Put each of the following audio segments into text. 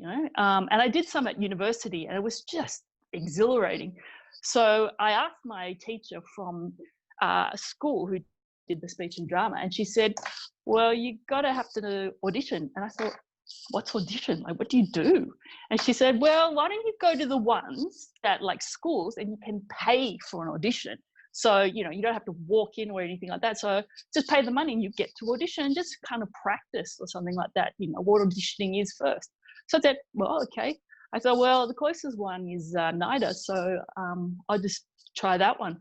and I did some at university, and it was just exhilarating. So I asked my teacher from school who did the speech and drama, and she said, well, you gotta have to audition. And I thought, what's audition? Like, what do you do? And she said, well, why don't you go to the ones that like schools and you can pay for an audition. So, you don't have to walk in or anything like that. So just pay the money and you get to audition and just kind of practice or something like that, what auditioning is first. So I said, well, okay. I thought, well, the closest one is NIDA. So I'll just try that one.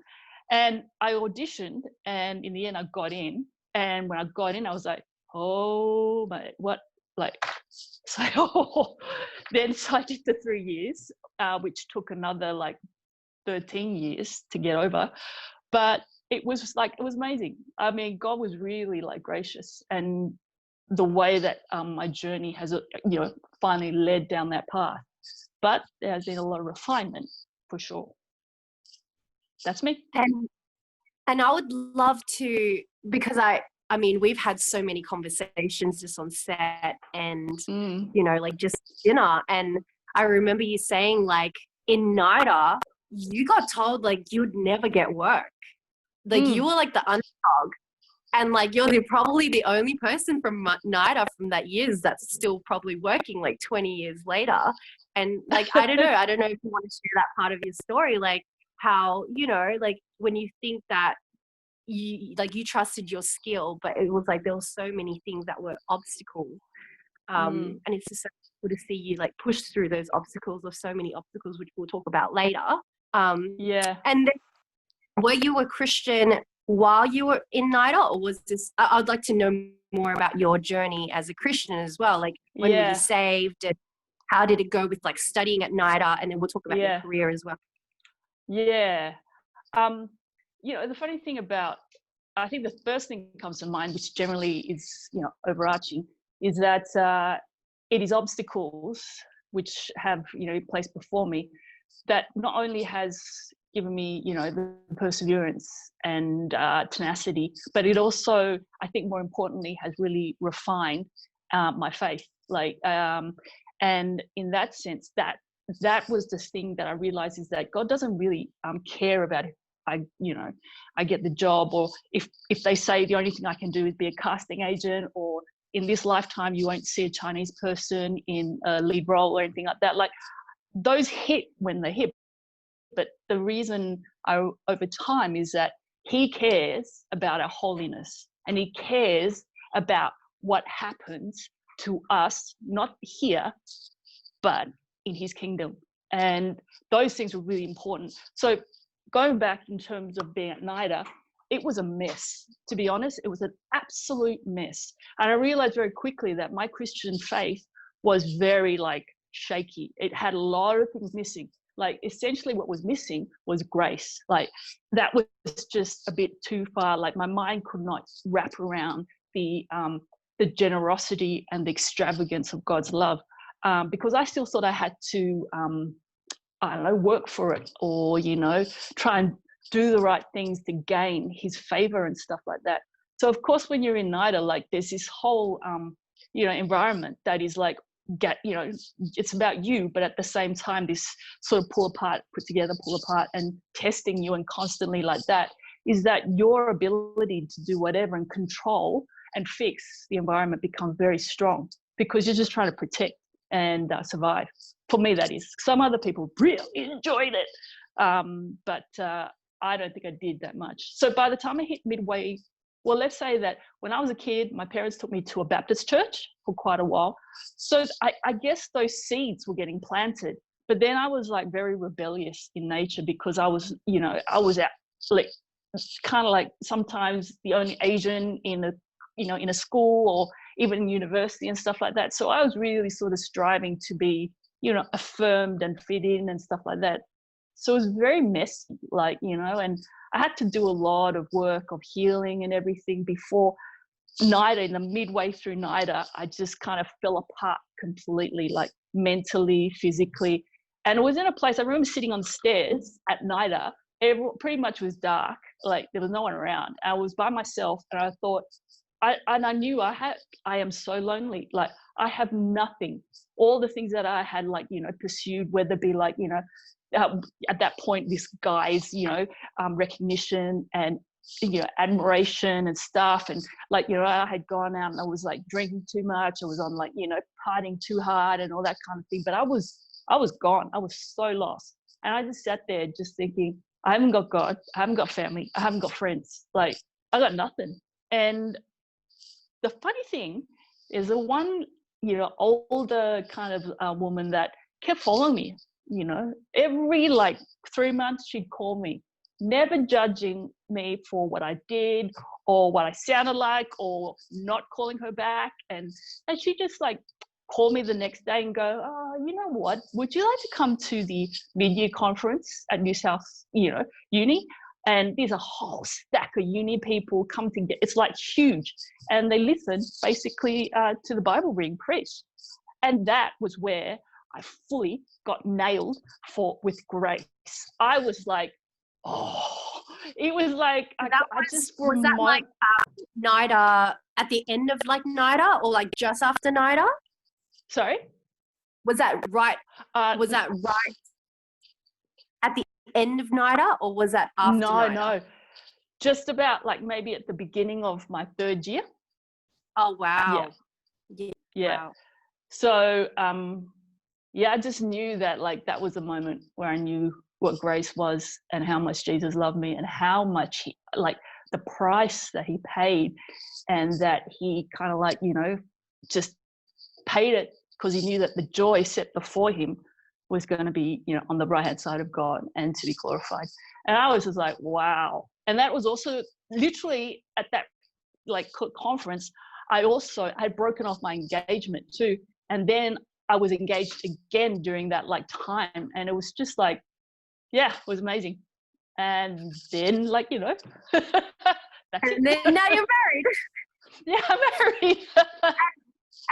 And I auditioned, and in the end I got in. And when I got in, I was like, oh, my, what? Like, so then so I did the 3 years, which took another like 13 years to get over. But it was amazing. I mean, God was really like gracious, and the way that my journey has, finally led down that path. But there has been a lot of refinement for sure. That's me. And I would love to, because I mean, we've had so many conversations just on set and, like just dinner. And I remember you saying like in NIDA, you got told like you'd never get work. Like you were like the underdog. And like you're probably the only person from NIDA from that years that's still probably working like 20 years later. And like, I don't know if you want to share that part of your story, like how, like when you think that you trusted your skill, but it was like there were so many things that were obstacles. And it's just so cool to see you like push through those obstacles, or so many obstacles, which we'll talk about later. Yeah. And then, were you a Christian while you were in NIDA, or was this, I'd like to know more about your journey as a Christian as well. Like when were you saved, and how did it go with like studying at NIDA? And then we'll talk about your career as well. Yeah. The funny thing about, I think the first thing that comes to mind, which generally is, overarching, is that it is obstacles which have, placed before me that not only has given me, the perseverance and tenacity, but it also, I think more importantly, has really refined my faith. Like, and in that sense, that was the thing that I realized, is that God doesn't really care about if I get the job, or if they say the only thing I can do is be a casting agent, or in this lifetime you won't see a Chinese person in a lead role or anything like that. Like those hit when they hit. But the reason over time is that he cares about our holiness, and he cares about what happens to us, not here, but in his kingdom. And those things were really important. So going back in terms of being at NIDA, it was a mess. To be honest, it was an absolute mess. And I realized very quickly that my Christian faith was very like shaky. It had a lot of things missing. Like essentially what was missing was grace. Like that was just a bit too far. Like my mind could not wrap around the generosity and the extravagance of God's love, because I still thought I had to, work for it, or, try and do the right things to gain his favor and stuff like that. So of course, when you're in NIDA, like there's this whole, environment that is like, it's about you, but at the same time, this sort of pull apart, put together, pull apart, and testing you, and constantly like that, is that your ability to do whatever and control and fix the environment becomes very strong, because you're just trying to protect and survive. For me, that is. Some other people really enjoyed it, but I don't think I did that much. So by the time I hit midway, well, let's say that when I was a kid, my parents took me to a Baptist church for quite a while. So I guess those seeds were getting planted. But then I was like very rebellious in nature, because I was, I was at like kind of like sometimes the only Asian in a school, or even in university and stuff like that. So I was really sort of striving to be, affirmed and fit in and stuff like that. So it was very messy, like, and I had to do a lot of work of healing and everything before NIDA. In the midway through NIDA, I just kind of fell apart completely, like mentally, physically. And it was in a place, I remember sitting on the stairs at NIDA, pretty much was dark, like there was no one around. I was by myself, and I thought, I knew I am so lonely. Like, I have nothing. All the things that I had, like, pursued, whether it be like, at that point, this guy's, recognition and, admiration and stuff. And like, I had gone out and I was like drinking too much. I was on like, partying too hard and all that kind of thing. But I was gone. I was so lost. And I just sat there just thinking, I haven't got God. I haven't got family. I haven't got friends. Like, I got nothing. And the funny thing is the one, older kind of woman that kept following me, every like 3 months she'd call me, never judging me for what I did or what I sounded like or not calling her back. And she just like call me the next day and go, oh, you know what, would you like to come to the mid-year conference at New South, Uni? And there's a whole stack of uni people come to get, it's like huge. And they listen basically to the Bible being preached. And that was where I fully got nailed with grace. I was like, oh, it was like, was that like NIDA, at the end of like NIDA, or like just after NIDA? Sorry? Was that right? Was that right at the end of NIDA, or was that after NIDA? No. Just about like maybe at the beginning of my 3rd year. Oh, wow. Yeah. Wow. So, I just knew that like that was a moment where I knew what grace was and how much Jesus loved me and how much like the price that he paid, and that he kind of like, just paid it because he knew that the joy set before him was going to be, on the right-hand side of God and to be glorified. And I was just like, wow. And that was also literally at that like conference, I had broken off my engagement too. And then I was engaged again during that like time. And it was just like, yeah, it was amazing. And then like, that's and then now you're married. Yeah, I'm married.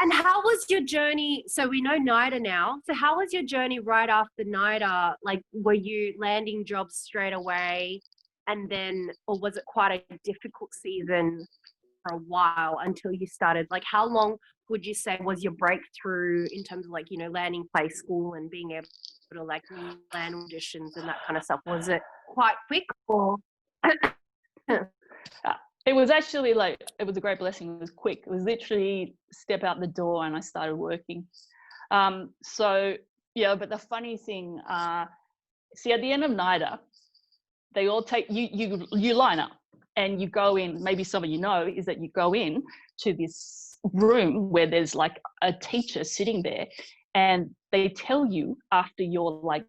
And how was your journey? So we know NIDA now. So how was your journey right after NIDA? Like, were you landing jobs straight away? And then, or was it quite a difficult season for a while until you started? Like, how long would you say was your breakthrough in terms of like, landing play school and being able to like land auditions and that kind of stuff? Was it quite quick or? It was actually like, it was a great blessing. It was quick. It was literally step out the door and I started working. So, but the funny thing, see, at the end of NIDA, they all take, you line up and you go in, maybe some of is that you go in to this room where there's like a teacher sitting there, and they tell you after your like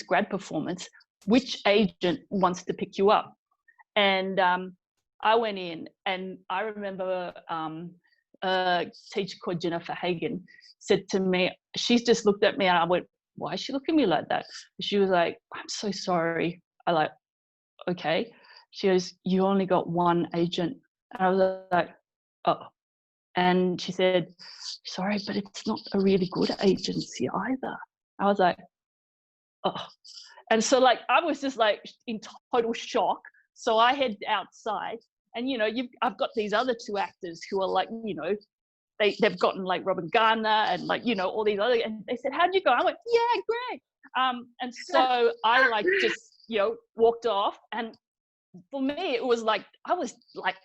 grad performance, which agent wants to pick you up. And I went in, and I remember a teacher called Jennifer Hagan said to me, she's just looked at me and I went, why is she looking at me like that? She was like, I'm so sorry. I like, okay. She goes, you only got one agent. And I was like, oh. And she said, sorry, but it's not a really good agency either. I was like, oh. And so like, I was just like in total shock. So I head outside, and I've got these other 2 actors who are like, they've gotten like Robert Garner and like, all these other, and they said, how'd you go? I went, yeah, great. And so I like just, walked off. And for me, it was like, I was like,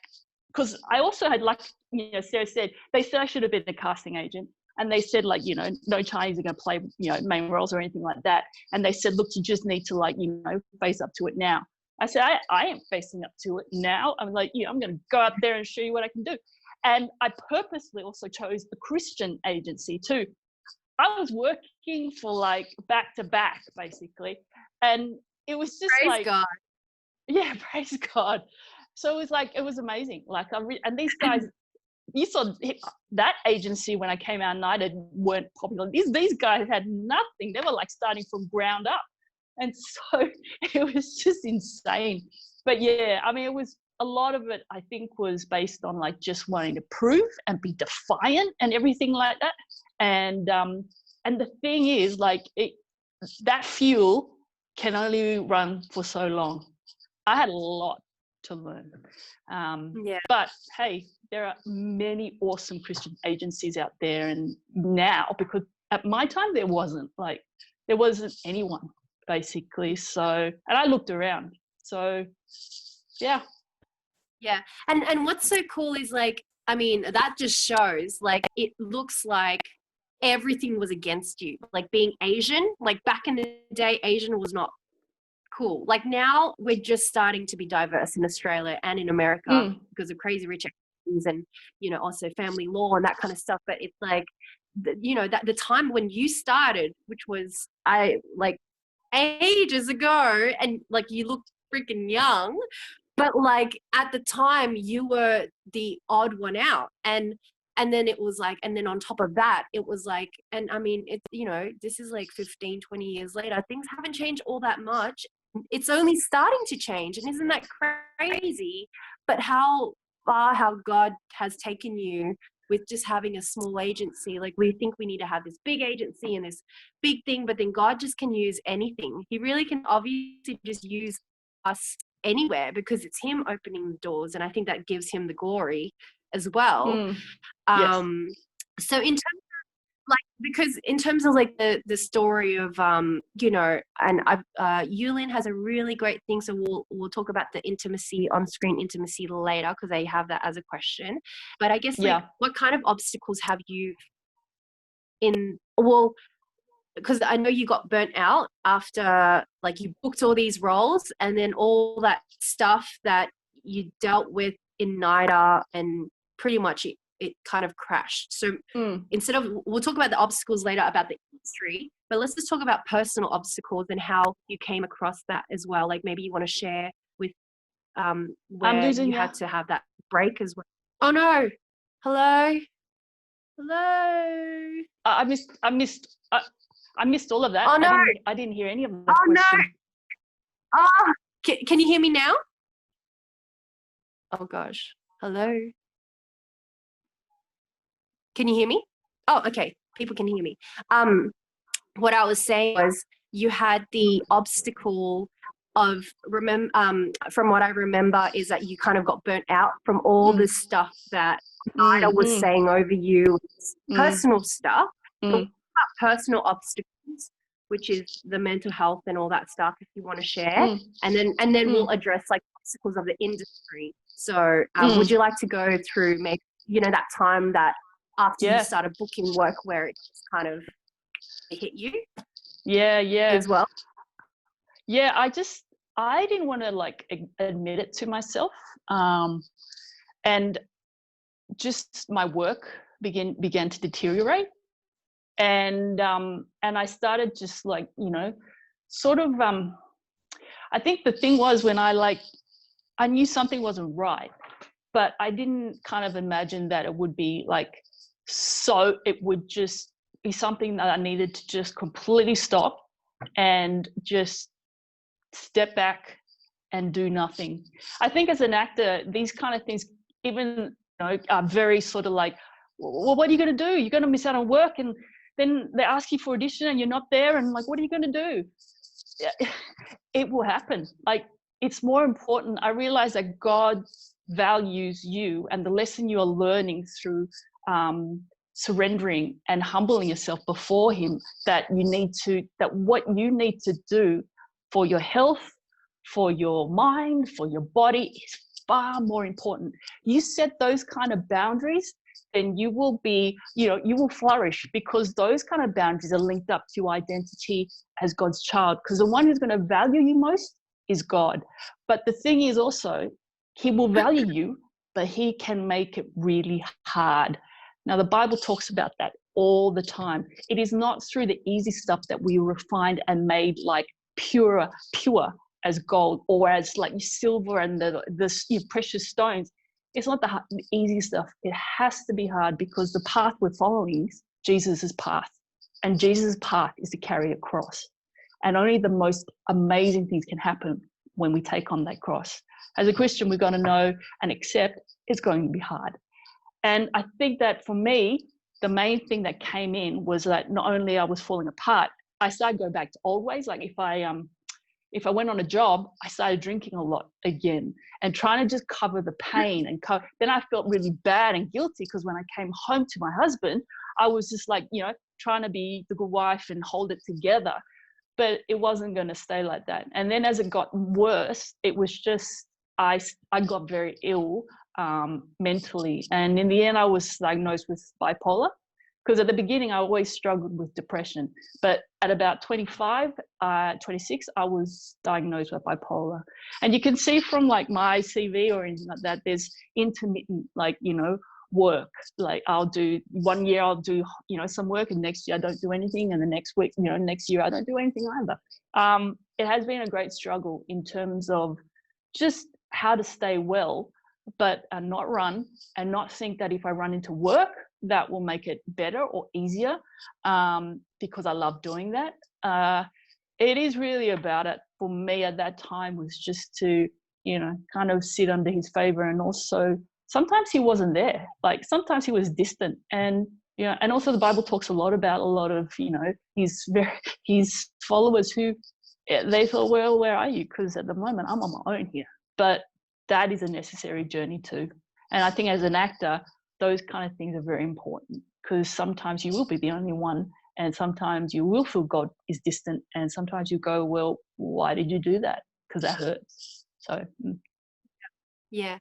because I also had like, Sarah said, they said I should have been a casting agent. And they said like, no Chinese are going to play, main roles or anything like that. And they said, look, you just need to like, face up to it now. I said, I ain't facing up to it now. I'm like, I'm going to go out there and show you what I can do. And I purposely also chose the Christian agency too. I was working for like back to back basically. And it was just praise God. Yeah, praise God. So it was like, it was amazing. Like, and these guys, you saw that agency when I came out, NIDA weren't popular. These guys had nothing. They were like starting from ground up. And so it was just insane. But yeah, I mean, it was a lot of it, I think, was based on like just wanting to prove and be defiant and everything like that. And the thing is, like, that fuel can only run for so long. I had a lot to learn. But hey, there are many awesome Christian agencies out there, and now, because at my time there wasn't anyone basically. So, and I looked around. So, yeah. Yeah. And what's so cool is like, I mean, that just shows like it looks like everything was against you. Like being Asian, like back in the day, Asian was not cool. Like now we're just starting to be diverse in Australia and in America because of Crazy Rich Asians and, you know, also family law and that kind of stuff. But it's like, you know, that the time when you started, which was ages ago, and like you look freaking young, but like at the time you were the odd one out. And then it was like, and then on top of that, it was like, and I mean, it's, you know, this is like 15, 20 years later, things haven't changed all that much. It's only starting to change. And isn't that crazy? But how far, how God has taken you with just having a small agency. Like we think we need to have this big agency and this big thing, but then God just can use anything. He really can obviously just use us anywhere because it's him opening the doors. And I think that gives him the glory as well. Yes. So in terms of like, because in terms of like the story of you know, and Yulin has a really great thing, so we'll talk about the intimacy, on screen intimacy later, because I have that as a question. But I guess like what kind of obstacles have you because I know you got burnt out after like you booked all these roles and then all that stuff that you dealt with in NIDA, and pretty much it kind of crashed. So instead of, we'll talk about the obstacles later about the industry, but let's just talk about personal obstacles and how you came across that as well. Like maybe you want to share with where you had to have that break as well. Oh no. Hello. I missed all of that. Oh no. I didn't hear any of that question. No. Oh, can you hear me now? Oh gosh. Hello. Can you hear me? Oh, okay. People can hear me. What I was saying was you had the obstacle of from what I remember is that you kind of got burnt out from all the stuff that NIDA was saying over you, personal stuff, personal obstacles, which is the mental health and all that stuff, if you want to share, and then we'll address like obstacles of the industry. So would you like to go through maybe, you know, that time that after you started booking work where it just kind of hit you? Yeah. As well. Yeah, I didn't want to like admit it to myself, and just my work began to deteriorate, and I started just like, you know, sort of I think the thing was when I knew something wasn't right, but I didn't kind of imagine that it would be like, so it would just be something that I needed to just completely stop and just step back and do nothing. I think as an actor, these kind of things, even, you know, are very sort of like, well, what are you going to do? You're going to miss out on work, and then they ask you for audition and you're not there, and like, what are you going to do? It will happen. Like, it's more important. I realize that God values you, and the lesson you are learning through surrendering and humbling yourself before him, that what you need to do for your health, for your mind, for your body is far more important. You set those kind of boundaries, then you will be, you know, you will flourish, because those kind of boundaries are linked up to identity as God's child, because the one who's going to value you most is God. But the thing is also, he will value you, but he can make it really hard. Now, the Bible talks about that all the time. It is not through the easy stuff that we are refined and made like pure as gold, or as like silver and the precious stones. It's not the easy stuff. It has to be hard, because the path we're following is Jesus's path, and Jesus's path is to carry a cross. And only the most amazing things can happen when we take on that cross. As a Christian, we've got to know and accept it's going to be hard. And I think that for me, the main thing that came in was that not only I was falling apart, I started going back to old ways. Like if I if I went on a job, I started drinking a lot again and trying to just cover the pain. And then I felt really bad and guilty because when I came home to my husband, I was just like, you know, trying to be the good wife and hold it together. But it wasn't going to stay like that. And then as it got worse, it was just, I got very ill mentally. And in the end, I was diagnosed with bipolar. Because at the beginning, I always struggled with depression. But at about 25, 26, I was diagnosed with bipolar. And you can see from like my CV or anything like that, there's intermittent, like, you know, work. Like I'll do 1 year, I'll do, you know, some work, and next year I don't do anything. And the next week, you know, next year I don't do anything either. It has been a great struggle in terms of just how to stay well, but not run and not think that if I run into work, that will make it better or easier, because I love doing that. It is really about it for me at that time was just to, you know, kind of sit under his favor. And also sometimes he wasn't there, like sometimes he was distant. And, you know, and also the Bible talks a lot about a lot of, you know, his followers who they thought, well, where are you? Because at the moment I'm on my own here. But that is a necessary journey too. And I think as an actor, those kind of things are very important, because sometimes you will be the only one, and sometimes you will feel God is distant, and sometimes you go, well, why did you do that? Because that hurts. So yeah.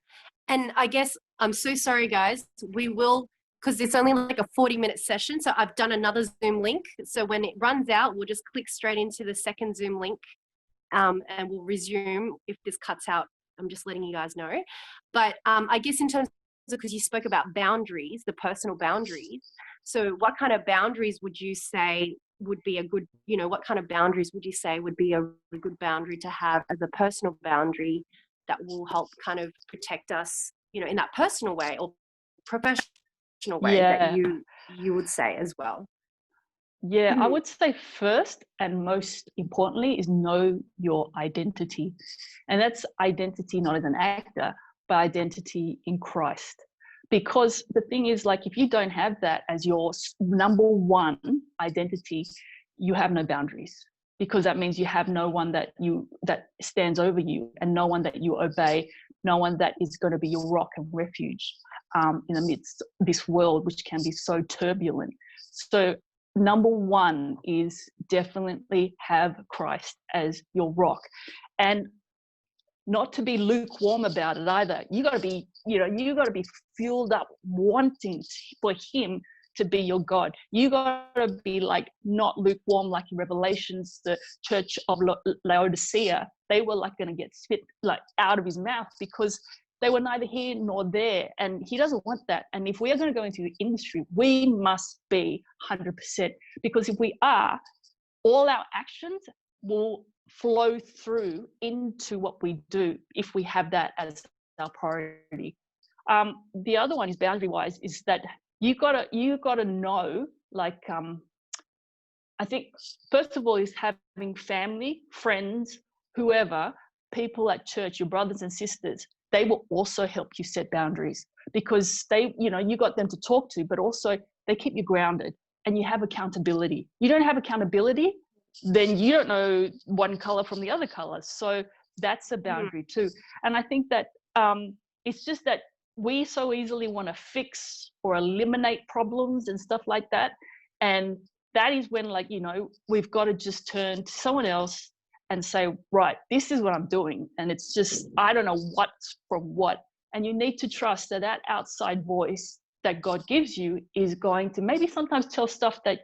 And I guess I'm so sorry, guys. We will, because it's only like a 40-minute session, so I've done another Zoom link. So when it runs out, we'll just click straight into the second Zoom link, and we'll resume. If this cuts out, I'm just letting you guys know. But I guess in terms, because you spoke about boundaries, the personal boundaries. So what kind of boundaries would you say would be a good, you know, what kind of boundaries would you say would be a good boundary to have as a personal boundary that will help kind of protect us, you know, in that personal way or professional way that you would say as well? Yeah, I would say first and most importantly is know your identity. And that's identity not as an actor, but identity in Christ. Because the thing is, like, if you don't have that as your number one identity, you have no boundaries, because that means you have no one that stands over you, and no one that you obey, no one that is going to be your rock and refuge in the midst of this world, which can be so turbulent. So number one is definitely have Christ as your rock, and not to be lukewarm about it either. You got to be, you know, you got to be fueled up, wanting for him to be your God. You got to be like not lukewarm, like in Revelations, the church of Laodicea. They were like going to get spit like out of his mouth because they were neither here nor there, and he doesn't want that. And if we are going to go into the industry, we must be 100%, because if we are, all our actions will flow through into what we do if we have that as our priority. The other one is boundary wise, is that you gotta know, like, I think first of all is having family, friends, whoever, people at church, your brothers and sisters, they will also help you set boundaries, because they, you know, you got them to talk to, but also they keep you grounded and you have accountability. You don't have accountability, then you don't know one color from the other color. So that's a boundary too. And I think that it's just that we so easily want to fix or eliminate problems and stuff like that. And that is when, like, you know, we've got to just turn to someone else and say, right, this is what I'm doing. And it's just, I don't know what's from what. And you need to trust that that outside voice that God gives you is going to maybe sometimes tell stuff that,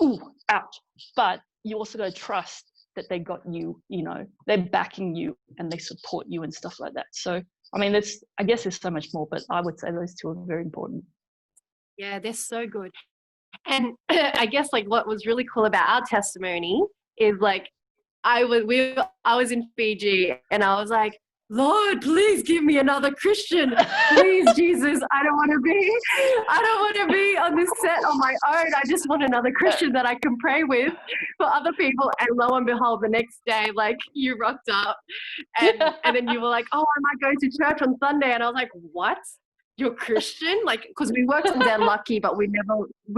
ooh, ouch. But you also got to trust that they got you, you know, they're backing you and they support you and stuff like that. So, I mean, I guess there's so much more, but I would say those two are very important. Yeah, they're so good. And I guess like what was really cool about our testimony is like, I was in Fiji and I was like, Lord, please give me another Christian. Please, Jesus, I don't want to be on this set on my own. I just want another Christian that I can pray with for other people. And lo and behold, the next day, like, you rocked up and then you were like, oh, I might go to church on Sunday. And I was like, what? You're Christian? Like, because we worked on Dan Lucky, but we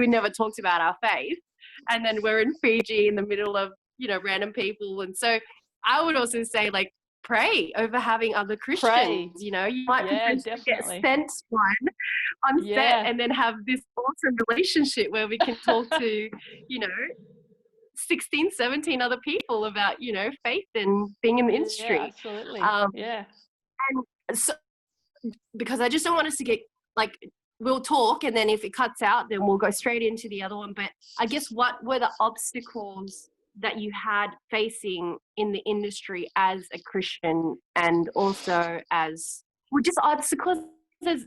never talked about our faith. And then we're in Fiji in the middle of, you know, random people. And so I would also say, like, pray over having other Christians. Pray. You know, you might potentially get definitely. sent one on set Yeah. and then have this awesome relationship where we can talk to, you know, 16, 17 other people about, you know, faith and being in the industry. Yeah, absolutely. Yeah. And so, because I just don't want us to get, like, we'll talk and then if it cuts out, then we'll go straight into the other one. But I guess what were the obstacles that you had facing in the industry as a Christian, and also as, well, just obstacles as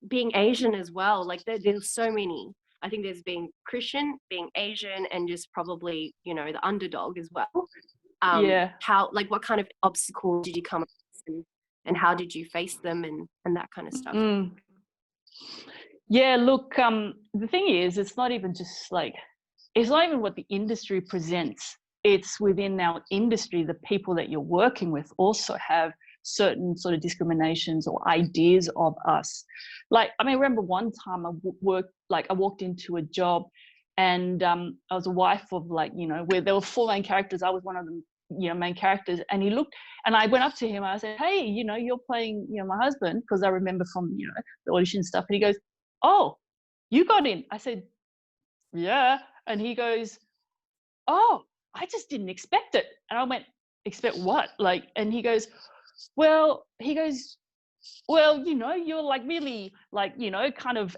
being Asian as well? Like there's so many. I think there's being Christian, being Asian, and just probably, you know, the underdog as well. Yeah. How, like, what kind of obstacles did you come across, and how did you face them, and that kind of stuff? Yeah, look, the thing is, it's not even just like, it's not even what the industry presents. It's within our industry, the people that you're working with also have certain sort of discriminations or ideas of us. Like, I mean, I remember one time I walked into a job and I was a wife of, like, you know, where there were 4 main characters. I was one of them, you know, main characters. And he looked, and I went up to him, and I said, hey, you know, you're playing, you know, my husband, because I remember from, you know, the audition stuff. And he goes, oh, you got in? I said, yeah. And he goes, oh, I just didn't expect it. And I went, expect what? Like, and he goes, well, you know, you're like really, like, you know, kind of,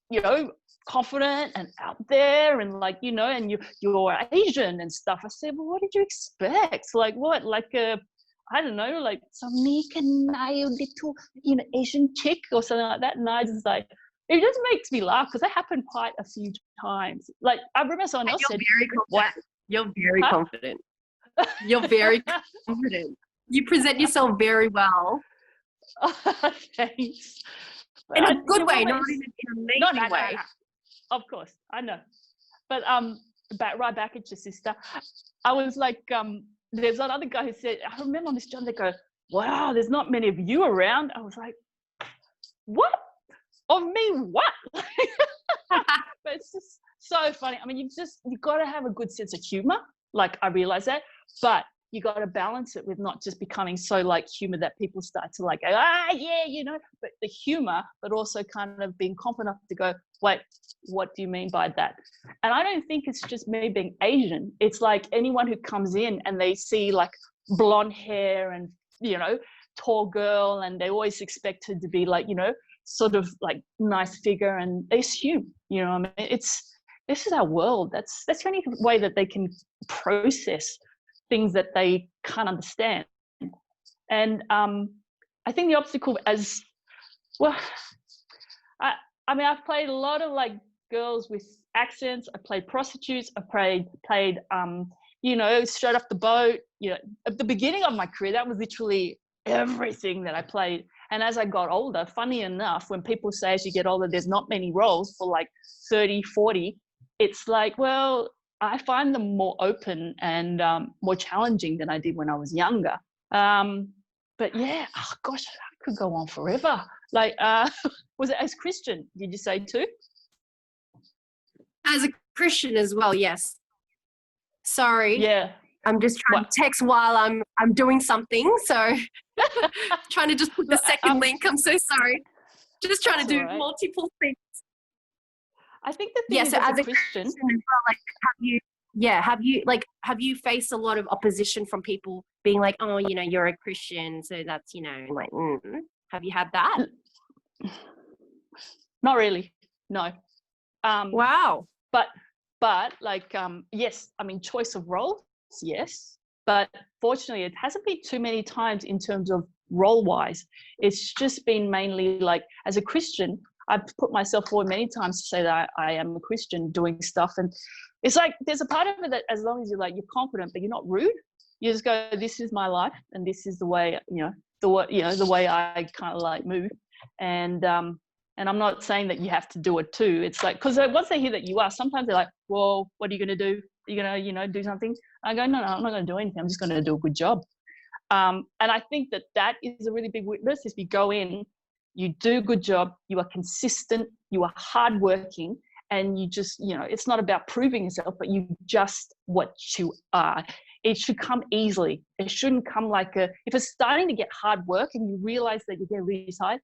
you know, confident and out there, and like, you know, and you're Asian and stuff. I said, well, what did you expect? Like what? Like I don't know, like some meek and mild little, you know, Asian chick or something like that. And I just like, it just makes me laugh because that happened quite a few times. Like I remember someone else said, "What? You're very confident. You're very confident. You present yourself very well." Thanks. In a good way, not in an amazing way. No. Of course, I know. But right back at your sister, I was like, there's another guy who said, I remember on this job, they go, wow, there's not many of you around. I was like, what? Of me, what? But it's just so funny. I mean, you got to have a good sense of humor. Like, I realize that, but you got to balance it with not just becoming so like humor that people start to like, yeah, you know, but the humor, but also kind of being confident enough to go, wait, what do you mean by that? And I don't think it's just me being Asian. It's like anyone who comes in and they see like blonde hair and, you know, tall girl, and they always expect her to be like, you know, sort of like nice figure, and they assume, you know, I mean, this is our world. That's the only way that they can process things that they can't understand. And I think the obstacle as well, I mean, I've played a lot of like girls with accents. I played prostitutes. I played you know, straight off the boat. You know, at the beginning of my career, that was literally everything that I played. And as I got older, funny enough, when people say as you get older, there's not many roles for like 30, 40, it's like, well, I find them more open and more challenging than I did when I was younger. But yeah, oh gosh, I could go on forever. Like, was it as Christian, did you say too? As a Christian as well, yes. Sorry. Yeah. I'm just trying to text while I'm doing something. So trying to just put the second link. I'm so sorry. Just trying to do multiple things. I think the thing is, as a Christian as well, like, have you faced a lot of opposition from people being like, oh, you know, you're a Christian, so that's, you know, like, have you had that? Not really. No. Wow. But like, yes, I mean, choice of roles, yes. But fortunately, it hasn't been too many times in terms of role-wise. It's just been mainly like, as a Christian, I've put myself forward many times to say that I am a Christian doing stuff. And it's like, there's a part of it that as long as you're like, you're confident, but you're not rude, you just go, this is my life. And this is the way, the way I kind of like move. And I'm not saying that you have to do it too. It's like, because once they hear that you are, sometimes they're like, well, what are you going to do? Are you going to, do something? I go, no, I'm not going to do anything. I'm just going to do a good job. And I think that is a really big witness. If you go in, you do a good job, you are consistent, you are hardworking, and you just, it's not about proving yourself, but you just what you are. It should come easily. It shouldn't come like if it's starting to get hard work and you realize that you get really tired,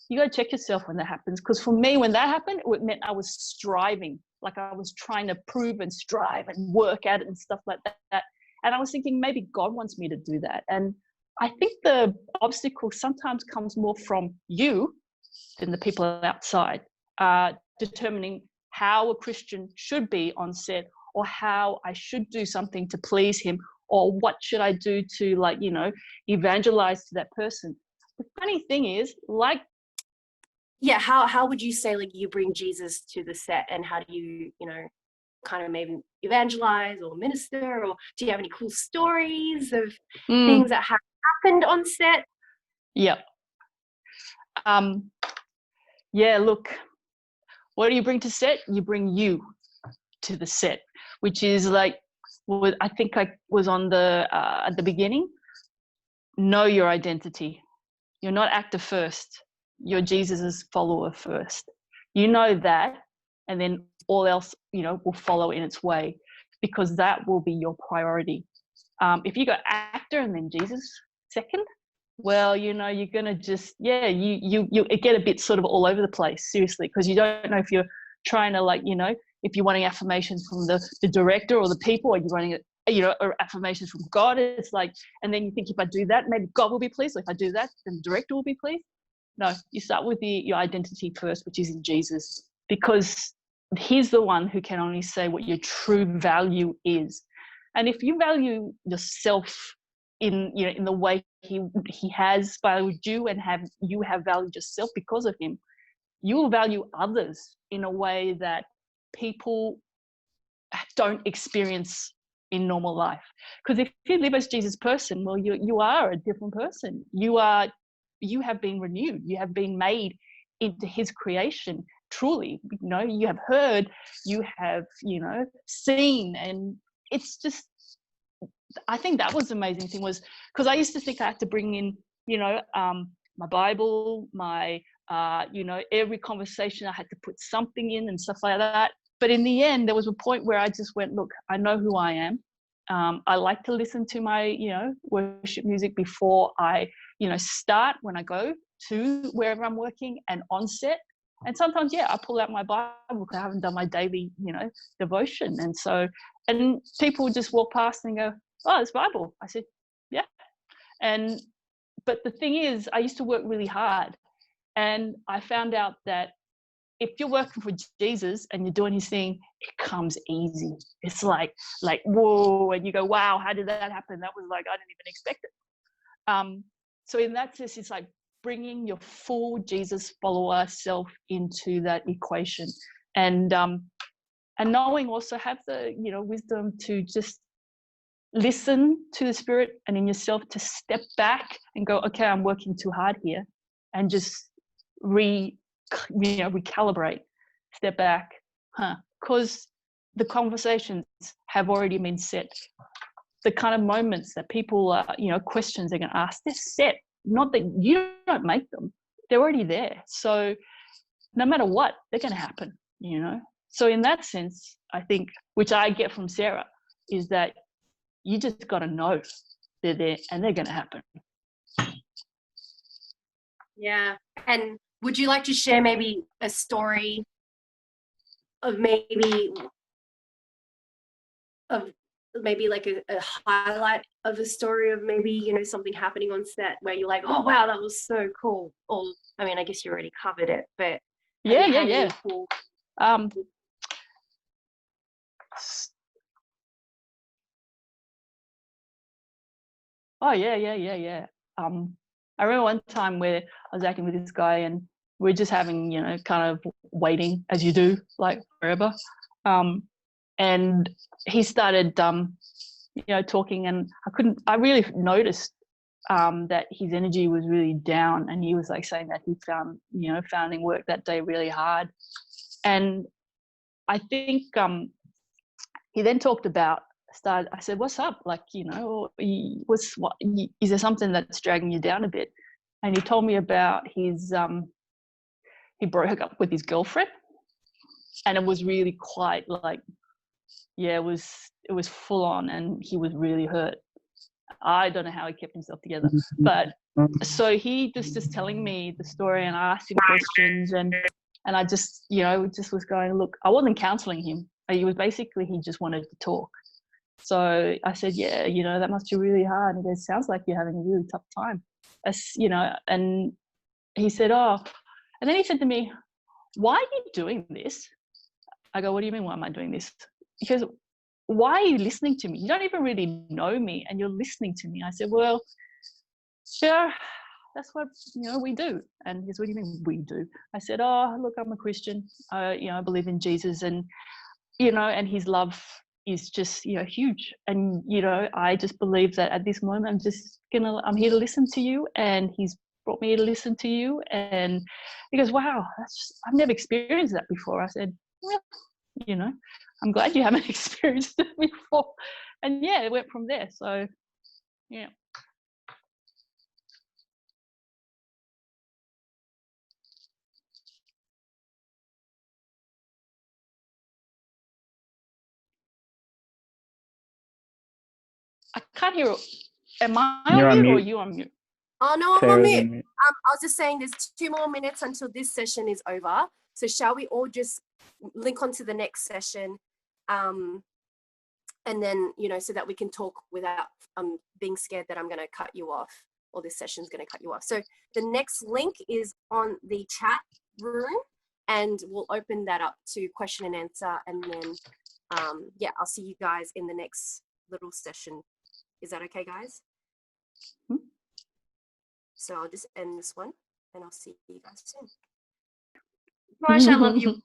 you got to check yourself when that happens. Because for me, when that happened, it meant I was striving, like I was trying to prove and strive and work at it and stuff like that. And I was thinking maybe God wants me to do that. And I think the obstacle sometimes comes more from you than the people outside, determining how a Christian should be on set, or how I should do something to please him, or what should I do to evangelize to that person. The funny thing is, how would you say you bring Jesus to the set, and how do you kind of maybe evangelize or minister, or do you have any cool stories of things that have happened on set? Yeah. Look, what do you bring to set? You bring you to the set, which is I think I was on at the beginning. Know your identity. You're not actor first. You're Jesus's follower first. You know that, and then all else, will follow in its way, because that will be your priority. If you go actor and then Jesus second, well, you're gonna just you get a bit sort of all over the place, seriously, because you don't know if you're trying to if you're wanting affirmations from the director or the people, or you're wanting or affirmations from God. It's and then you think, if I do that, maybe God will be pleased. Or if I do that, then the director will be pleased. No, you start with your identity first, which is in Jesus, because he's the one who can only say what your true value is. And if you value yourself in the way he has valued you, and you have valued yourself because of him, you will value others in a way that people don't experience in normal life. Because if you live as Jesus' person, well, you are a different person. You have been renewed. You have been made into his creation. Truly, you have heard, you have, seen, and it's just, I think that was the amazing thing, was because I used to think I had to bring in, my Bible, my, every conversation I had to put something in and stuff like that. But in the end, there was a point where I just went, look, I know who I am. I like to listen to my, worship music before I, start, when I go to wherever I'm working and on set. And sometimes, I pull out my Bible because I haven't done my daily, devotion. And people would just walk past and go, oh, it's Bible. I said, yeah. But the thing is, I used to work really hard, and I found out that if you're working for Jesus and you're doing his thing, it comes easy. It's like whoa, and you go, wow, how did that happen? That was I didn't even expect it. So in that sense, it's like bringing your full Jesus follower self into that equation, and knowing, also have the wisdom to just listen to the Spirit and in yourself, to step back and go, okay, I'm working too hard here, and just recalibrate, step back, because the conversations have already been set. The kind of moments that people are, questions they're going to ask, they're set. Not that you don't make them, they're already there. So no matter what, they're going to happen, So in that sense, I think, which I get from Sarah, is that you just got to know they're there and they're going to happen. Yeah. And would you like to share maybe a story of maybe like a highlight of a story of maybe, something happening on set where you're like, oh, wow, that was so cool? Or, I mean, I guess you already covered it, but yeah. Cool. Oh, yeah. I remember one time where I was acting with this guy, and we're just having, kind of waiting, as you do, forever. And he started, talking, and I really noticed that his energy was really down, and he was saying that he found work that day really hard. And I think he then talked about, I said, what's up? Is there something that's dragging you down a bit? And he told me about he broke up with his girlfriend. and it was really quite like, yeah, it was full on, and he was really hurt. I don't know how he kept himself together, but so he just telling me the story, and I asked him questions, and I just, just was going, look, I wasn't counseling him. He was basically, he just wanted to talk. So I said, yeah, that must be really hard. And he goes, sounds like you're having a really tough time. And he said, oh, and then he said to me, why are you doing this? I go, what do you mean, why am I doing this? Because why are you listening to me? You don't even really know me, and you're listening to me. I said, well, sure, that's what, we do. And he goes, what do you mean we do? I said, oh, look, I'm a Christian. I believe in Jesus, and, and his love is just, huge. And, I just believe that at this moment, I'm here to listen to you, and he's brought me here to listen to you. And he goes, wow, I've never experienced that before. I said, well, I'm glad you haven't experienced it before. And yeah, it went from there. So yeah. I can't hear. Am I on mute or you on mute? Oh no, I'm on mute. I was just saying there's 2 more minutes until this session is over. So shall we all just link on to the next session, and then, so that we can talk without being scared that I'm going to cut you off, or this session's going to cut you off. So the next link is on the chat room, and we'll open that up to question and answer. And then, I'll see you guys in the next little session. Is that okay, guys? Mm-hmm. So I'll just end this one, and I'll see you guys soon. Gosh, I love you.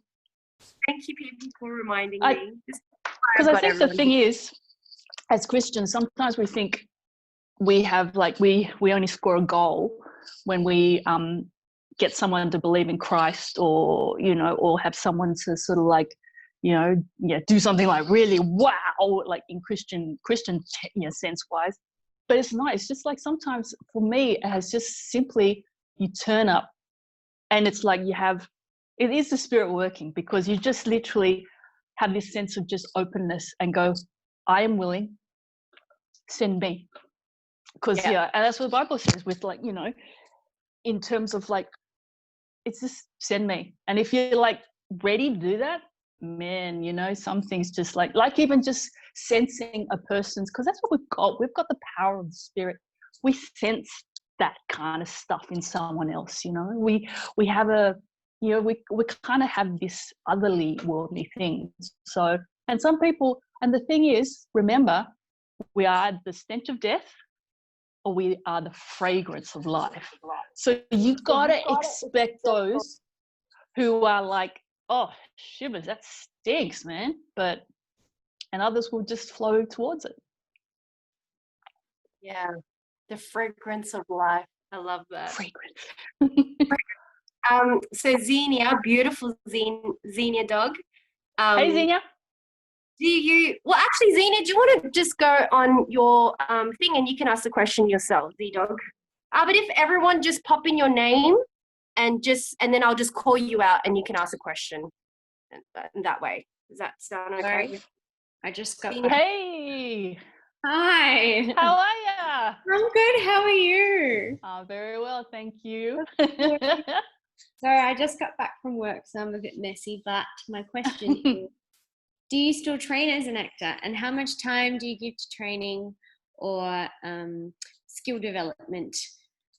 Thank you, people, for reminding me. Because I think the thing is, as Christians, sometimes we think we have, like, we only score a goal when we get someone to believe in Christ, or or have someone to sort of like, do something like really wow, like in Christian sense wise. But it's not. It's just like, sometimes for me, it has just simply, you turn up, and it's like it is the Spirit working, because you just literally have this sense of just openness and go, I am willing, send me. Because and that's what the Bible says, with, like, in terms of, like, it's just send me. And if you're like ready to do that, man, some things just like even just sensing a person's, because that's what we've got the power of the Spirit. We sense that kind of stuff in someone else. We have we kind of have this otherly worldly thing. So, and some people, and the thing is, remember, we are the stench of death, or we are the fragrance of life. So you gotta expect those who are like, oh, shivers, that stinks, man. And others will just flow towards it. Yeah, the fragrance of life. I love that. Fragrance. So Xenia, beautiful Xenia dog. Hey, Xenia. Actually, Xenia, do you want to just go on your thing, and you can ask the question yourself, Z-Dog? But if everyone just pop in your name, and then I'll just call you out, and you can ask a question that way. Does that sound okay? Sorry. I just got Xenia. Hey. Hi. How are ya? I'm good. How are you? Very well, thank you. Sorry, I just got back from work, so I'm a bit messy, but my question is, do you still train as an actor, and how much time do you give to training or skill development?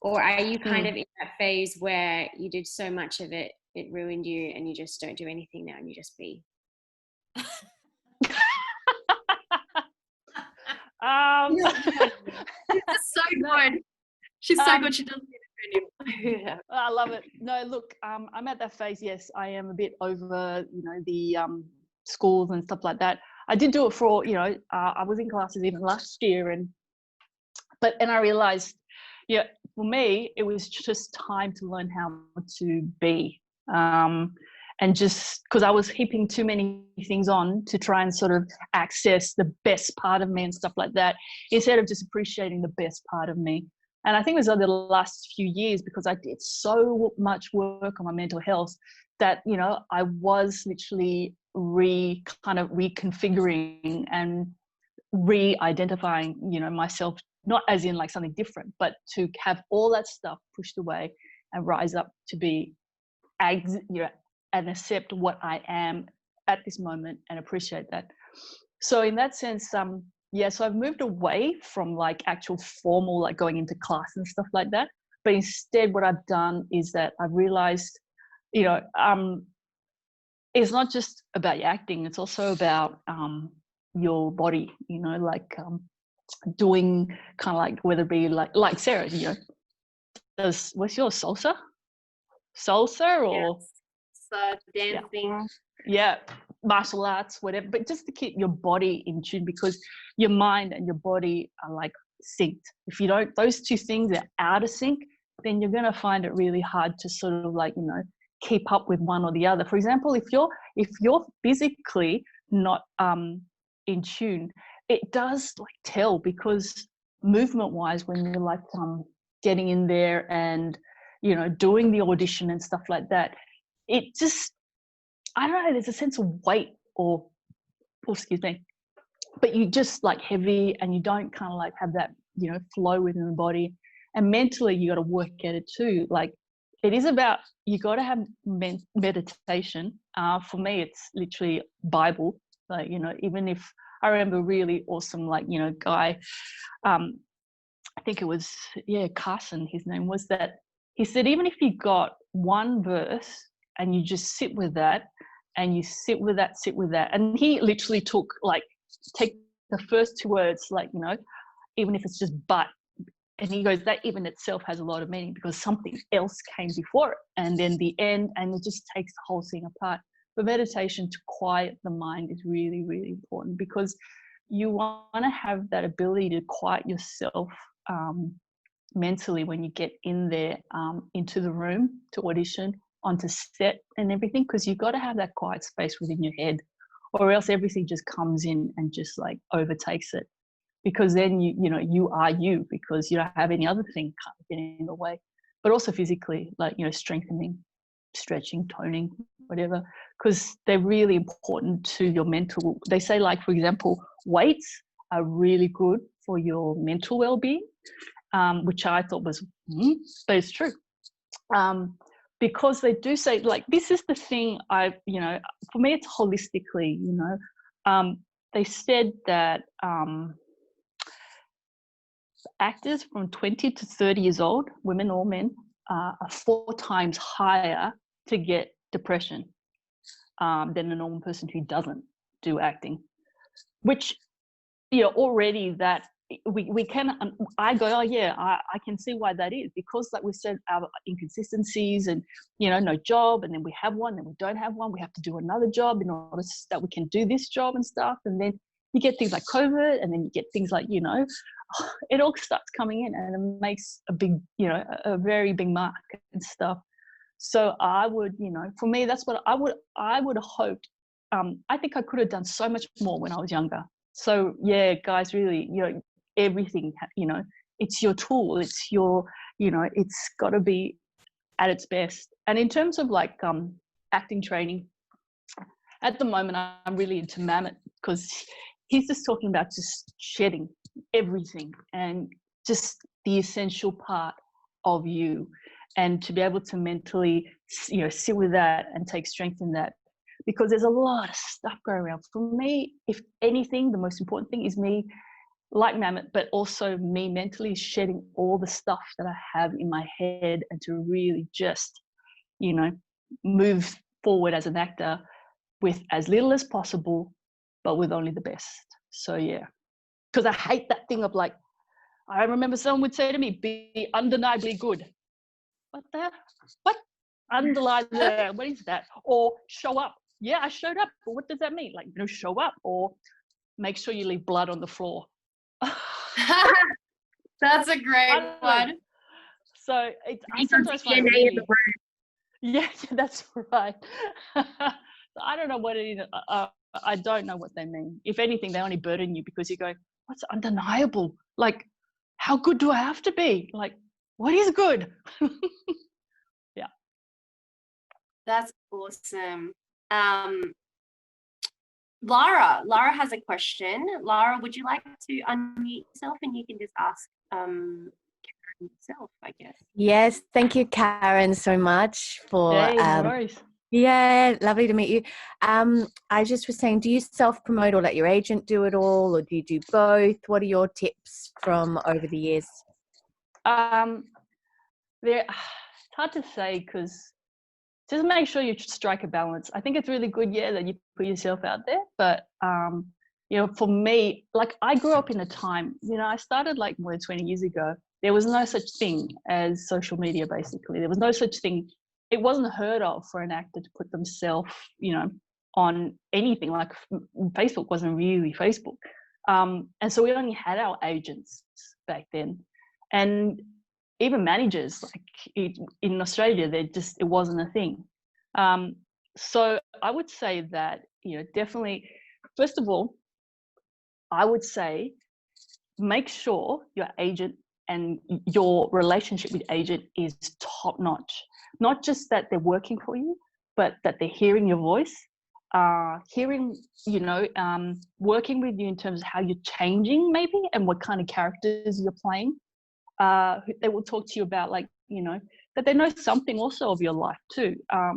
Or are you kind of in that phase where you did so much of it, it ruined you, and you just don't do anything now and you just be? She's so good. She's so good. She doesn't need to train him. I love it. No, look, I'm at that phase. Yes, I am a bit over, the schools and stuff like that. I did do it for, I was in classes even last year, and I realized, for me, it was just time to learn how to be, and just because I was heaping too many things on to try and sort of access the best part of me and stuff like that, instead of just appreciating the best part of me. And I think it was over the last few years, because I did so much work on my mental health, that, you know, I was literally kind of reconfiguring and re-identifying, you know, myself, not as in like something different, but to have all that stuff pushed away and rise up to be, you know, and accept what I am at this moment and appreciate that. So in that sense, yeah, so I've moved away from like actual formal, like going into class and stuff like that. But instead, what I've done is that I've realized, you know, it's not just about your acting, it's also about your body, you know, like doing kind of like, whether it be like Sarah, you know, what's your salsa or Yes. So dancing. yeah, martial arts, whatever, but just to keep your body in tune, because your mind and your body are like synced. If you don't, those two things are out of sync, then you're going to find it really hard to sort of like, you know, keep up with one or the other. For example, if you're physically not in tune, it does like tell, because movement wise, when you're like getting in there and, you know, doing the audition and stuff like that, it just, I don't know, there's a sense of weight or excuse me, but you just like heavy, and you don't kind of like have that, you know, flow within the body. And mentally, you got to work at it too. Like, it is about, you got to have meditation. For me, it's literally Bible. Like, you know, even if I remember really awesome, like, you know, guy, I think it was, yeah, Carson, his name was, that he said, even if you got one verse and you just sit with that, and you sit with that, and he literally took like, take the first two words, like, you know, even if it's just but, and he goes, that even itself has a lot of meaning, because something else came before it, and then the end, and it just takes the whole thing apart. But meditation to quiet the mind is really, really important, because you want to have that ability to quiet yourself mentally when you get in there, into the room to audition, onto set and everything, because you've got to have that quiet space within your head, or else everything just comes in and just like overtakes it, because then you know, you are you, because you don't have any other thing kind of getting in the way. But also physically, like, you know, strengthening, stretching, toning, whatever, because they're really important to your mental. They say, like, for example, weights are really good for your mental well-being, which I thought was, but it's true. Because they do say, like, this is the thing, you know, for me, it's holistically, you know, they said that actors from 20 to 30 years old, women or men, are 4 times higher to get depression than a normal person who doesn't do acting, which, you know, already that we can, I go, oh yeah, I can see why that is, because like we said, our inconsistencies, and, you know, no job, and then we have one, then we don't have one, we have to do another job in order that we can do this job and stuff. And then you get things like COVID, and then you get things like, you know, it all starts coming in, and it makes a big, you know, a very big mark and stuff. So I would, you know, for me, that's what I would have hoped. I think I could have done so much more when I was younger. So yeah, guys, really, you know, everything, you know, it's your tool, it's your, you know, it's got to be at its best. And in terms of like acting training, at the moment, I'm really into Mammoth, because he's just talking about just shedding everything and just the essential part of you, and to be able to mentally, you know, sit with that and take strength in that, because there's a lot of stuff going around. For me, if anything, the most important thing is me, like Mammoth, but also me mentally shedding all the stuff that I have in my head, and to really just, you know, move forward as an actor with as little as possible, but with only the best. So yeah, because I hate that thing of like, I remember someone would say to me, be undeniably good. What underline there? What is that? Or show up. Yeah, I showed up, but what does that mean? Like, you know, show up, or make sure you leave blood on the floor. That's a great one. So it's, I Some sometimes find DNA really, in the room. yeah, that's right. I don't know what it is. I don't know what they mean. If anything, they only burden you, because you go, what's undeniable? Like, how good do I have to be? Like, what is good? Yeah. That's Awesome. Lara has a question. Lara, would you like to unmute yourself and you can just ask Karen yourself, I guess. Yes, thank you, Karen, so much for Hey, no worries. yeah, lovely to meet you. I just was saying, do you self-promote or let your agent do it all, or do you do both? What are your tips from over the years? It's hard to say, because just make sure you strike a balance. I think it's really good, yeah, that you put yourself out there, but for me, like, I grew up in a time, I started like more than 20 years ago. There was no such thing as social media. Basically, there was no such thing. It wasn't heard of for an actor to put themselves, on anything. Like, Facebook wasn't really Facebook, and so we only had our agents back then, and even managers, like in Australia, it wasn't a thing. So I would say that, definitely, first of all, I would say make sure your agent and your relationship with agent is top notch. Not just that they're working for you, but that they're hearing your voice, working with you in terms of how you're changing maybe, and what kind of characters you're playing. They will talk to you about, like, that they know something also of your life too.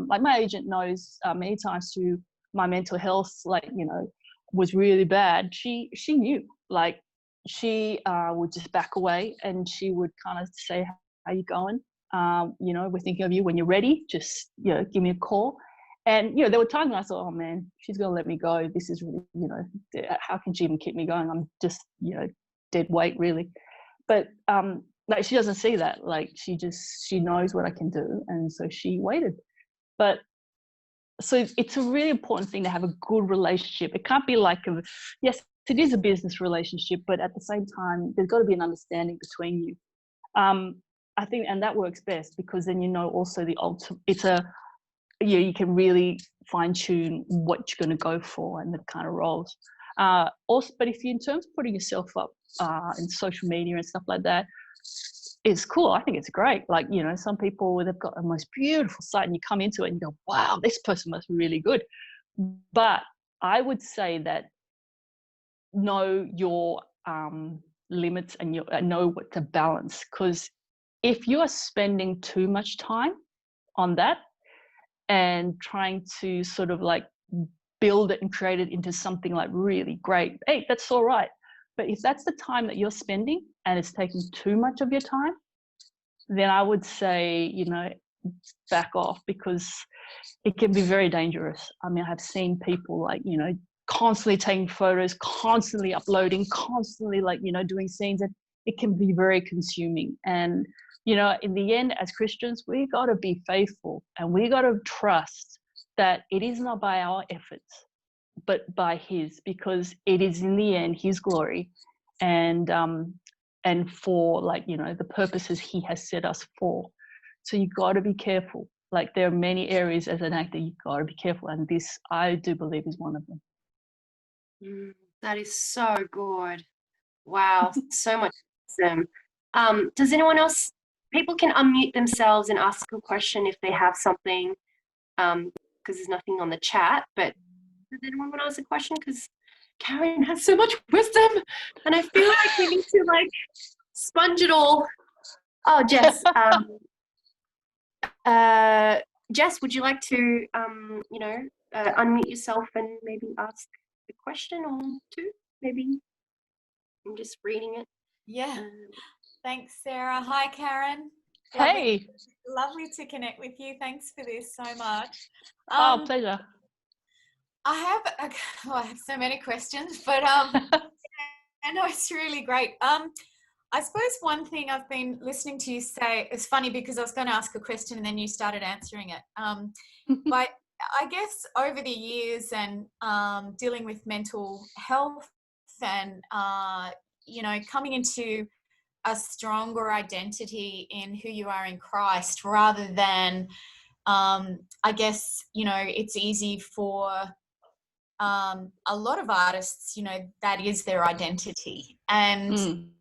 Like, my agent knows many times through my mental health, like, was really bad. She knew, like, she would just back away, and she would kind of say, how you going? We're thinking of you. When you're ready, just, give me a call. And, there were times when I thought, oh man, she's going to let me go. This is really, how can she even keep me going? I'm just, dead weight, really. But like, she doesn't see that. Like, she knows what I can do, and so she waited. But so it's a really important thing to have a good relationship. It can't be like yes, it is a business relationship, but at the same time, there's got to be an understanding between you. I think, and that works best, because then also the ultimate. You can really fine tune what you're going to go for and the kind of roles. Also, but if you, in terms of putting yourself up in social media and stuff like that, it's cool. I think it's great. Like, some people, they've got the most beautiful site, and you come into it and you go, wow, this person must be really good. But I would say that know your limits, and know what to balance, because if you are spending too much time on that and trying to sort of like build it and create it into something like really great, hey, that's all right. But if that's the time that you're spending and it's taking too much of your time, then I would say, back off, because it can be very dangerous. I mean, I have seen people, like, constantly taking photos, constantly uploading, constantly, like, doing scenes, and it can be very consuming. And, in the end, as Christians, we got to be faithful, and we got to trust that it is not by our efforts, but by his, because it is in the end his glory, and for, like, the purposes he has set us for. So you got to be careful. Like, there are many areas as an actor you got to be careful, and this, I do believe, is one of them. That is so good. Wow, so much awesome. Does anyone else? People can unmute themselves and ask a question if they have something, because there's nothing on the chat. But does anyone want to ask a question? Because Karen has so much wisdom, and I feel like we need to, like, sponge it all. Oh, Jess. Jess, would you like to, unmute yourself and maybe ask a question or two? Maybe. I'm just reading it. Yeah. Thanks, Sarah. Hi, Karen. Hey. Lovely to connect with you. Thanks for this so much. Pleasure. I have so many questions, but I know it's really great. I suppose one thing I've been listening to you say, it's funny because I was going to ask a question and then you started answering it. But I guess over the years and dealing with mental health and, coming into a stronger identity in who you are in Christ, rather than, I guess, it's easy for a lot of artists, that is their identity. And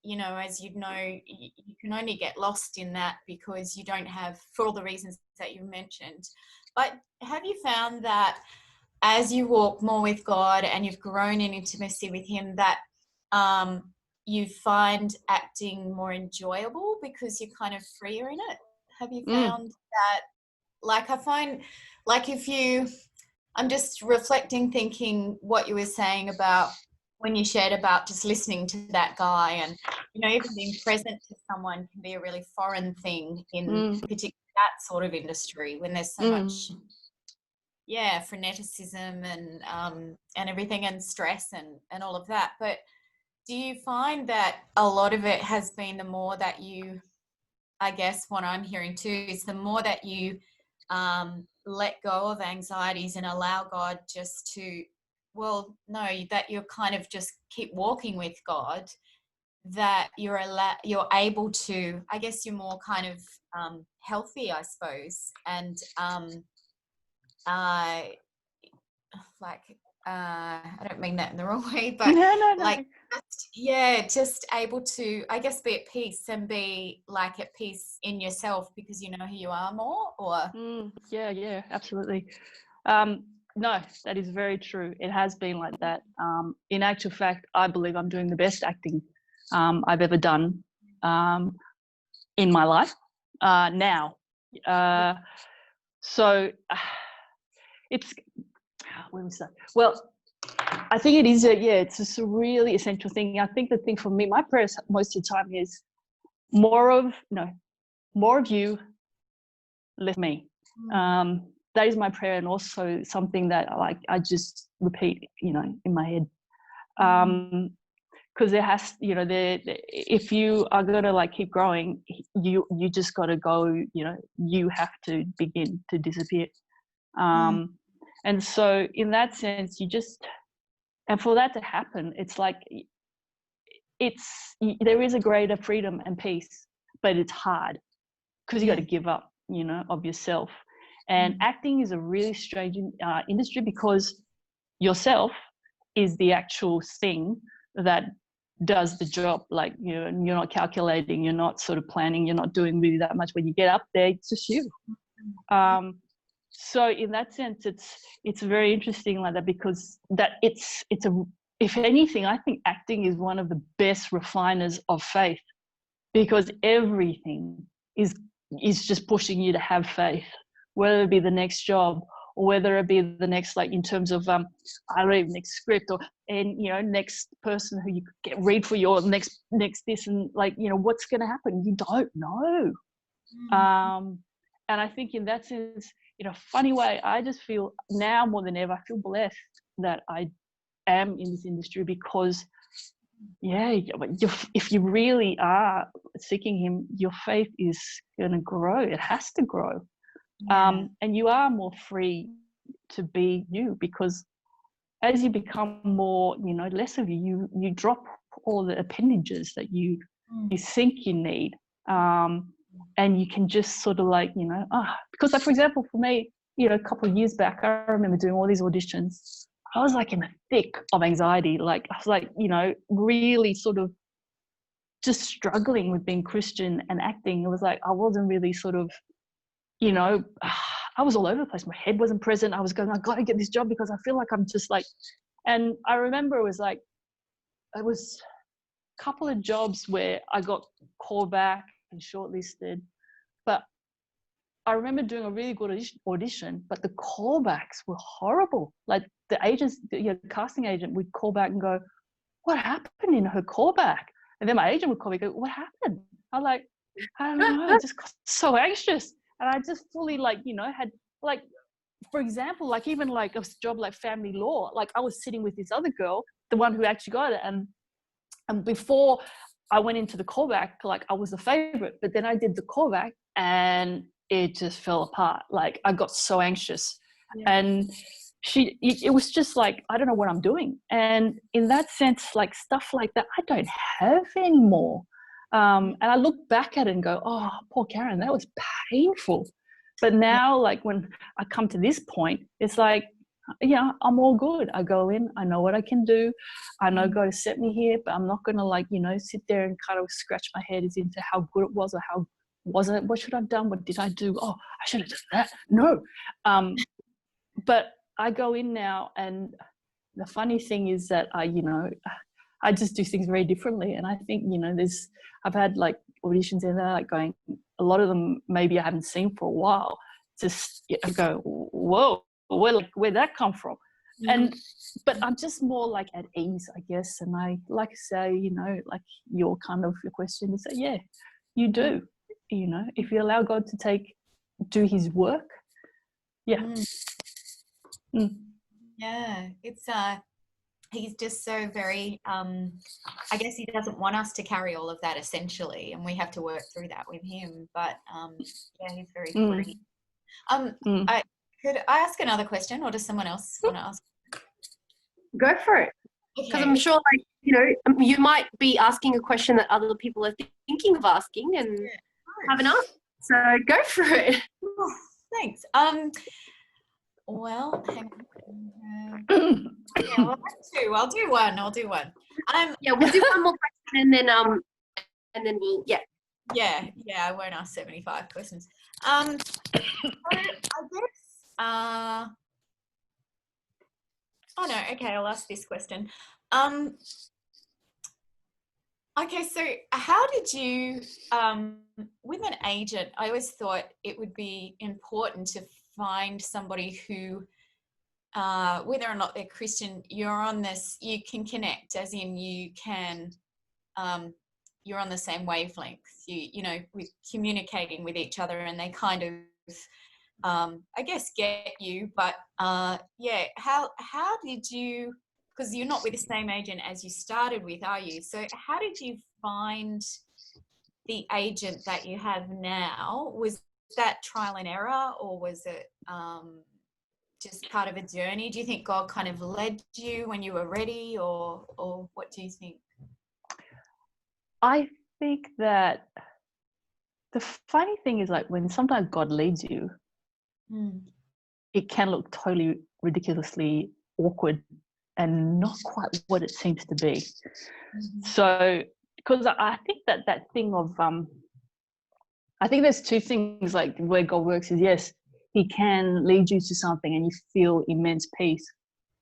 you know, as you know, you can only get lost in that because you don't have, for all the reasons that you mentioned. But have you found that as you walk more with God and you've grown in intimacy with him, that you find acting more enjoyable because you're kind of freer in it? Have you found that, like, I find, like, I'm just reflecting, thinking what you were saying about when you shared about just listening to that guy, and, you know, even being present to someone can be a really foreign thing in particular that sort of industry when there's so much, freneticism and everything, and stress and all of that. But do you find that a lot of it has been the more that you, I guess what I'm hearing too is the more that you let go of anxieties and allow God just to, well, no, that you're kind of just keep walking with God, that you're able to, I guess you're more kind of healthy, I suppose, and I don't mean that in the wrong way, but like, just able to, I guess, be at peace and be like at peace in yourself because you know who you are more, or? Yeah, absolutely. No, that is very true. It has been like that. In actual fact, I believe I'm doing the best acting I've ever done in my life now. So it's, where was that? Well, I think it is it's just a really essential thing. I think the thing for me, my prayers most of the time is more of you, less me. That is my prayer, and also something that I just repeat, you know, in my head. Because there has, you know, if you are gonna like keep growing, you just got to go. You know, you have to begin to disappear. And so, in that sense, and for that to happen, it's like there is a greater freedom and peace, but it's hard because you got to give up, you know, of yourself. And acting is a really strange industry because yourself is the actual thing that does the job. Like, you know, you're not calculating, you're not sort of planning, you're not doing really that much. When you get up there, it's just you. So in that sense, it's very interesting like that, because that it's if anything, I think acting is one of the best refiners of faith, because everything is just pushing you to have faith, whether it be the next job or whether it be the next, like in terms of I don't know, next script, or next person who you read for your next this, and like, you know, what's going to happen, you don't know. And I think in that sense, in a funny way, I just feel now more than ever, I feel blessed that I am in this industry, because if you really are seeking him, your faith is going to grow. It has to grow. And you are more free to be you, because as you become more, you know, less of you drop all the appendages that you think you need. And you can just sort of like, you know, because like, for example, for me, you know, a couple of years back, I remember doing all these auditions. I was like in the thick of anxiety. Like, I was like, you know, really sort of just struggling with being Christian and acting. It was like, I wasn't really sort of, you know, I was all over the place. My head wasn't present. I was going, I got to get this job because I feel like I'm just like, and I remember it was a couple of jobs where I got called back and shortlisted, but I remember doing a really good audition, but the callbacks were horrible. Like the casting agent would call back and go, what happened in her callback? And then my agent would call me and go, what happened? I'm like, I don't know, I just got so anxious. And I just fully had like, for example, like even like a job like family law, like I was sitting with this other girl, the one who actually got it. And before I went into the callback, like I was the favorite, but then I did the callback and it just fell apart. Like I got so anxious, and it was just like, I don't know what I'm doing. And in that sense, like stuff like that, I don't have anymore. And I look back at it and go, oh, poor Karen, that was painful. But now, like when I come to this point, it's like, yeah, I'm all good. I go in, I know what I can do. I know God has set me here, but I'm not going to like, sit there and kind of scratch my head as into how good it was or how was it, what should I have done? What did I do? Oh, I should have done that. No. But I go in now, and the funny thing is that I just do things very differently. And I think, I've had like auditions in there, like going, a lot of them maybe I haven't seen for a while. Just I go, whoa, where'd that come from? But I'm just more like at ease, I guess. And I like to say, like your question is that, yeah, you do, if you allow God to do his work. Yeah. Yeah, it's he's just so very I guess he doesn't want us to carry all of that essentially, and we have to work through that with him. But yeah, he's very free. Could I ask another question, or does someone else want to ask? Go for it. Because I'm sure, like, you might be asking a question that other people are thinking of asking and haven't asked. So go for it. Oh, thanks. Well, hang on. Yeah, well, I'll do one. Yeah, we'll do one more question, and then we'll Yeah, I won't ask 75 questions. I guess oh no, okay, I'll ask this question. Okay, so how did you with an agent, I always thought it would be important to find somebody who whether or not they're Christian, you're on this, you can connect, as in you can you're on the same wavelength, with communicating with each other, and they kind of I guess get you. But yeah, how did you, because you're not with the same agent as you started with, are you? So how did you find the agent that you have now? Was that trial and error, or was it just part of a journey? Do you think God kind of led you when you were ready, or what do you think? I think that the funny thing is, like, when sometimes God leads you, it can look totally ridiculously awkward and not quite what it seems to be. So, because I think that thing of I think there's two things, like, where God works is, yes, he can lead you to something and you feel immense peace,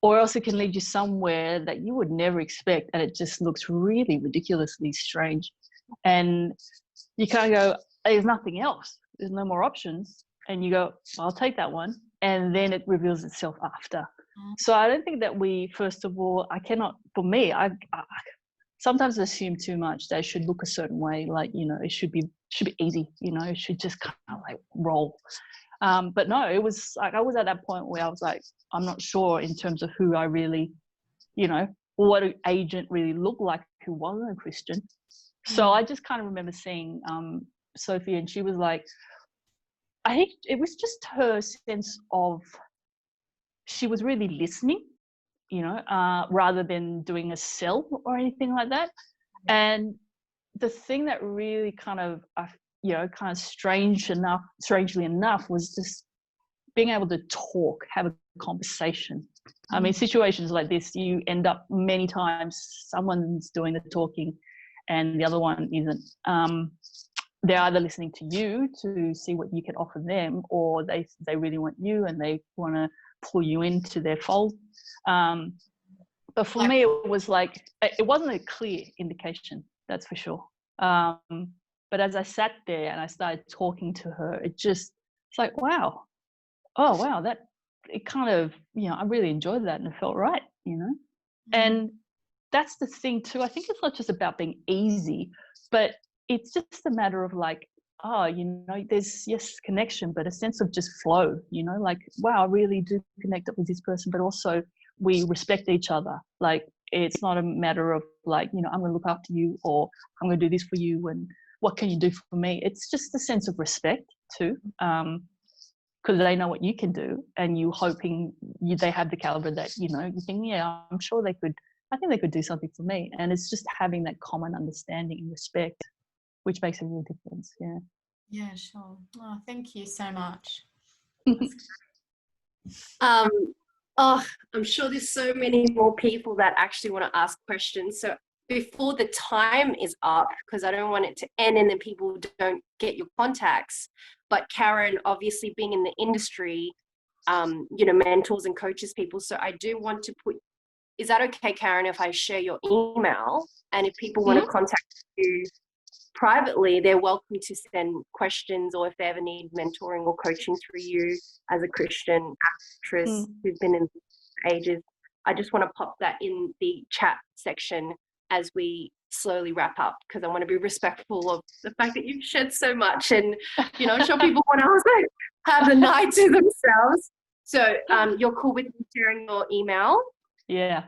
or else it can lead you somewhere that you would never expect, and it just looks really ridiculously strange, and you kind of go, there's nothing else, there's no more options, and you go, I'll take that one, and then it reveals itself after. So I don't think that we, first of all, for me, I sometimes assume too much that it should look a certain way, like, it should be easy, it should just kind of like roll. But no, it was like, I was at that point where I was like, I'm not sure in terms of who I really, what an agent really looked like who wasn't a Christian. So I just kind of remember seeing Sophie, and she was like, I think it was just her sense of, she was really listening, rather than doing a sell or anything like that. And the thing that really kind of, strangely enough, was just being able to talk, have a conversation. I mean, situations like this, you end up many times, someone's doing the talking and the other one isn't. They're either listening to you to see what you can offer them, or they really want you and they want to pull you into their fold. But for me, it was like, it wasn't a clear indication, that's for sure. But as I sat there and I started talking to her, it's like, wow, that, it kind of, I really enjoyed that, and it felt right, And that's the thing too. I think it's not just about being easy, but it's just a matter of like, there's, yes, connection, but a sense of just flow, like, wow, I really do connect up with this person, but also we respect each other. Like, it's not a matter of like, I'm going to look after you, or I'm going to do this for you, and what can you do for me? It's just a sense of respect too, because they know what you can do, and you hoping they have the caliber that, you think, yeah, I'm sure I think they could do something for me. And it's just having that common understanding and respect, which makes a real difference. Yeah, sure. Oh, thank you so much. Oh, I'm sure there's so many more people that actually want to ask questions. So before the time is up, because I don't want it to end and then people don't get your contacts. But Karen, obviously being in the industry, mentors and coaches people. So I do want to is that okay, Karen, if I share your email? And if people want to contact you privately, they're welcome to send questions, or if they ever need mentoring or coaching through you as a Christian actress who's been in ages. I just want to pop that in the chat section as we slowly wrap up, because I want to be respectful of the fact that you've shared so much, and I'm sure people want to also have the night to themselves. So you're cool with me sharing your email? Yeah.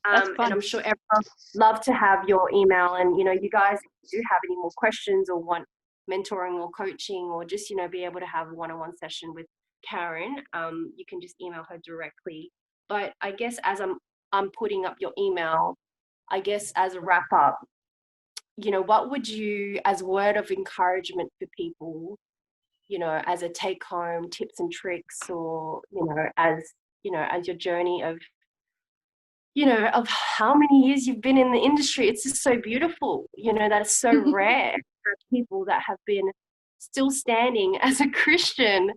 And I'm sure everyone would love to have your email. And, you guys, if you do have any more questions or want mentoring or coaching, or just, be able to have a one-on-one session with Karen, you can just email her directly. But I guess as I'm putting up your email, I guess as a wrap up, what would you, as a word of encouragement for people, as a take home tips and tricks, or, as your journey of, of how many years you've been in the industry. It's just so beautiful, that is so rare for people that have been still standing as a Christian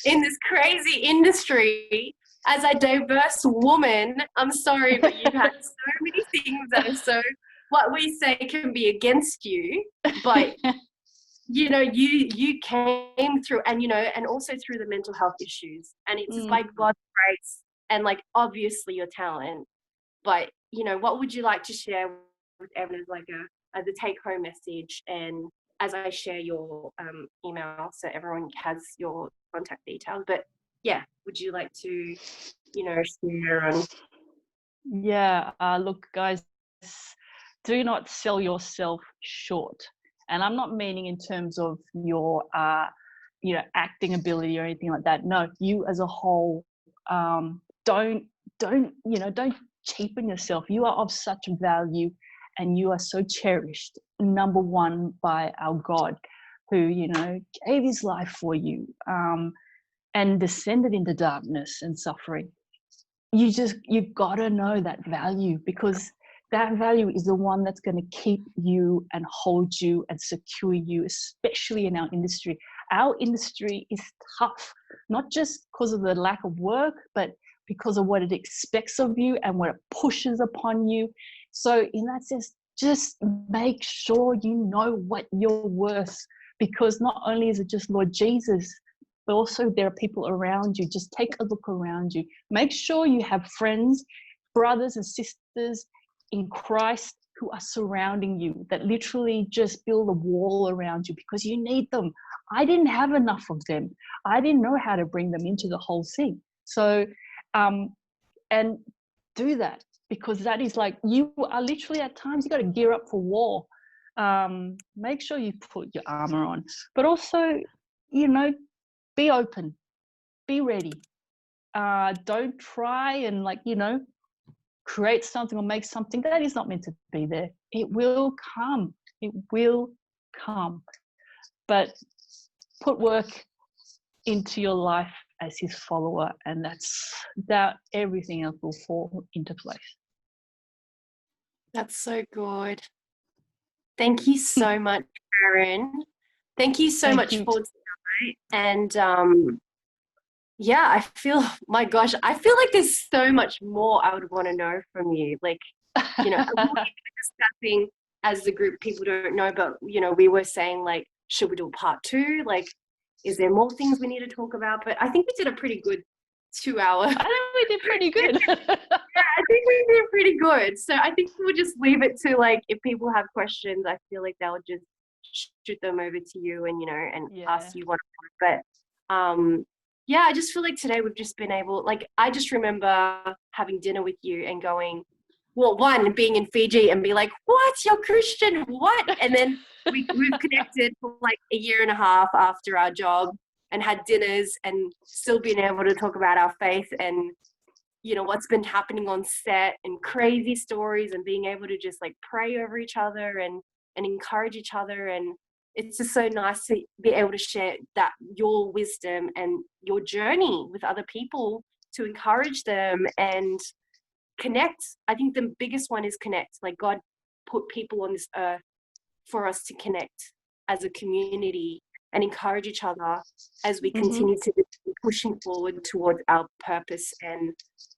in this crazy industry. As a diverse woman, I'm sorry, but you've had so many things that are so, what we say can be against you, but you came through, and and also through the mental health issues, and it's just by God's grace and like obviously your talent. But what would you like to share with everyone as a take-home message, and as I share your email so everyone has your contact details? But yeah, would you like to share on? Yeah, look, guys, do not sell yourself short. And I'm not meaning in terms of your acting ability or anything like that. No, you as a whole, don't cheapen yourself. You are of such value, and you are so cherished, number one, by our God, who gave his life for you, and descended into darkness and suffering. You've got to know that value, because that value is the one that's going to keep you and hold you and secure you, especially in our industry. Our industry is tough, not just because of the lack of work, but because of what it expects of you and what it pushes upon you. So in that sense, just make sure you know what you're worth, because not only is it just Lord Jesus, but also there are people around you. Just take a look around you. Make sure you have friends, brothers and sisters in Christ who are surrounding you, that literally just build a wall around you, because you need them. I didn't have enough of them. I didn't know how to bring them into the whole thing. So, and do that, because that is like, you are literally at times, you got to gear up for war. Make sure you put your armor on, but also, be open, be ready. Don't try and create something or make something that is not meant to be there. It will come. It will come. But put work into your life as his follower, and that everything else will fall into place. That's so good. Thank you so much, Karen. Thank you so much for tonight. And yeah, I feel, my gosh, I feel like there's so much more I would want to know from you. Like, we're discussing as the group, people don't know, but, we were saying, like, should we do a part 2? Like, is there more things we need to talk about? But I think we did a pretty good 2 hour. I think we did pretty good. Yeah, I think we did pretty good. So I think we'll just leave it to, like, if people have questions, I feel like they'll just shoot them over to you and, ask you one-on-one. But, yeah, I just feel like today we've just been able, like, I just remember having dinner with you and going, well, one, being in Fiji and be like, what, you're Christian, what? And then we've connected for like a year and a half after our job and had dinners and still been able to talk about our faith and, what's been happening on set and crazy stories, and being able to just like pray over each other and encourage each other. And it's just so nice to be able to share that, your wisdom and your journey with other people to encourage them and connect. I think the biggest one is connect. Like God put people on this earth for us to connect as a community and encourage each other as we continue to be pushing forward towards our purpose and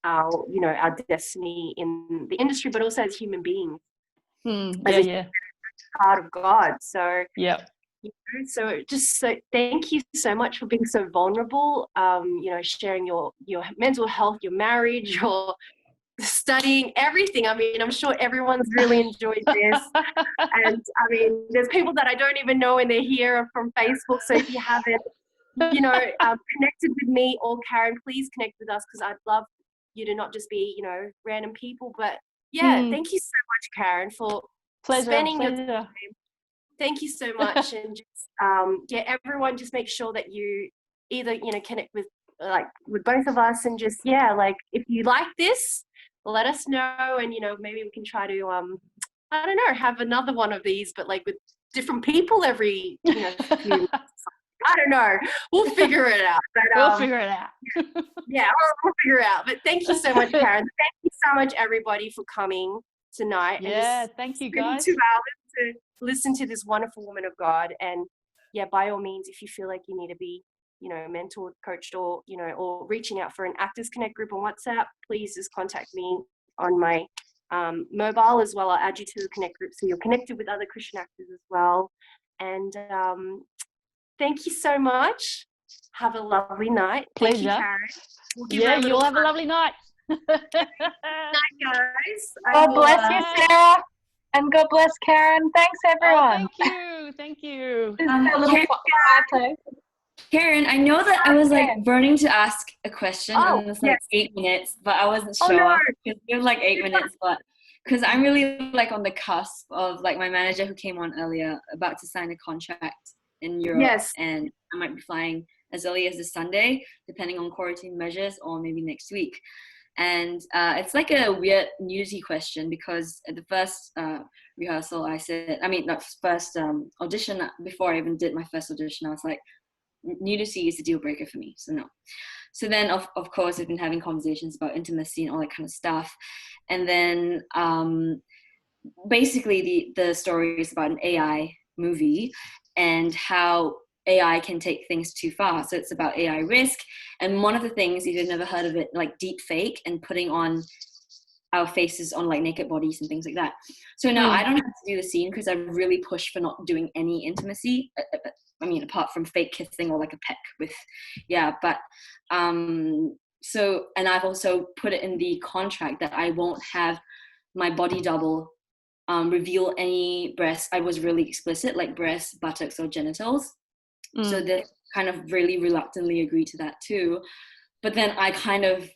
our, you know, our destiny in the industry, but also as human beings. As a part of God. So so thank you so much for being so vulnerable, you know, sharing your mental health, your marriage, your studying, everything. I mean, I'm sure everyone's really enjoyed this. And I mean, there's people that I don't even know and they're here from Facebook. So if you haven't, you know, connected with me or Karen, please connect with us, because I'd love you to not just be, you know, random people, but thank you so much, Karen, for spending your time. Thank you so much. And just, everyone, just make sure that you either, you know, connect with both of us, and just, like, if you like this, let us know. And, you know, maybe we can try to, I don't know, have another one of these, but like with different people every, you know, few months. I don't know. We'll figure it out. But, we'll figure it out. We'll figure it out. But thank you so much, Karen. Thank you so much, everybody, for coming tonight. Yeah, thank you, guys. 2 hours to listen to this wonderful woman of God. And by all means, if you feel like you need to be, you know, mentored, coached, or, you know, or reaching out for an Actors Connect group on WhatsApp, please just contact me on my mobile as well. I'll add you to the Connect group so you're connected with other Christian actors as well. And thank you so much. Have a lovely night. Pleasure. Thank you, Karen. You'll have a lovely night. Night, guys. God bless you, Sarah. And God bless Karen. Thanks, everyone. Thank you. Karen, I know that I was like burning to ask a question and it was like 8 minutes, but I wasn't sure because it was like 8 minutes, but because I'm really like on the cusp of like my manager who came on earlier about to sign a contract in Europe, and I might be flying as early as this Sunday, depending on quarantine measures, or maybe next week. And it's like a weird nudity question, because at the first rehearsal I said, first audition, before I even did my first audition, I was like, nudity is a deal breaker for me, so no. So then of course I've been having conversations about intimacy and all that kind of stuff. And then basically the story is about an AI movie and how AI can take things too far. So it's about AI risk. And one of the things, if you've never heard of it, like deep fake and putting on our faces on like naked bodies and things like that. So now I don't have to do the scene because I really push for not doing any intimacy. I mean, apart from fake kissing or like a peck with, but so, and I've also put it in the contract that I won't have my body double reveal any breasts. I was really explicit, like breasts, buttocks, or genitals. So they kind of really reluctantly agreed to that too. But then I kind of,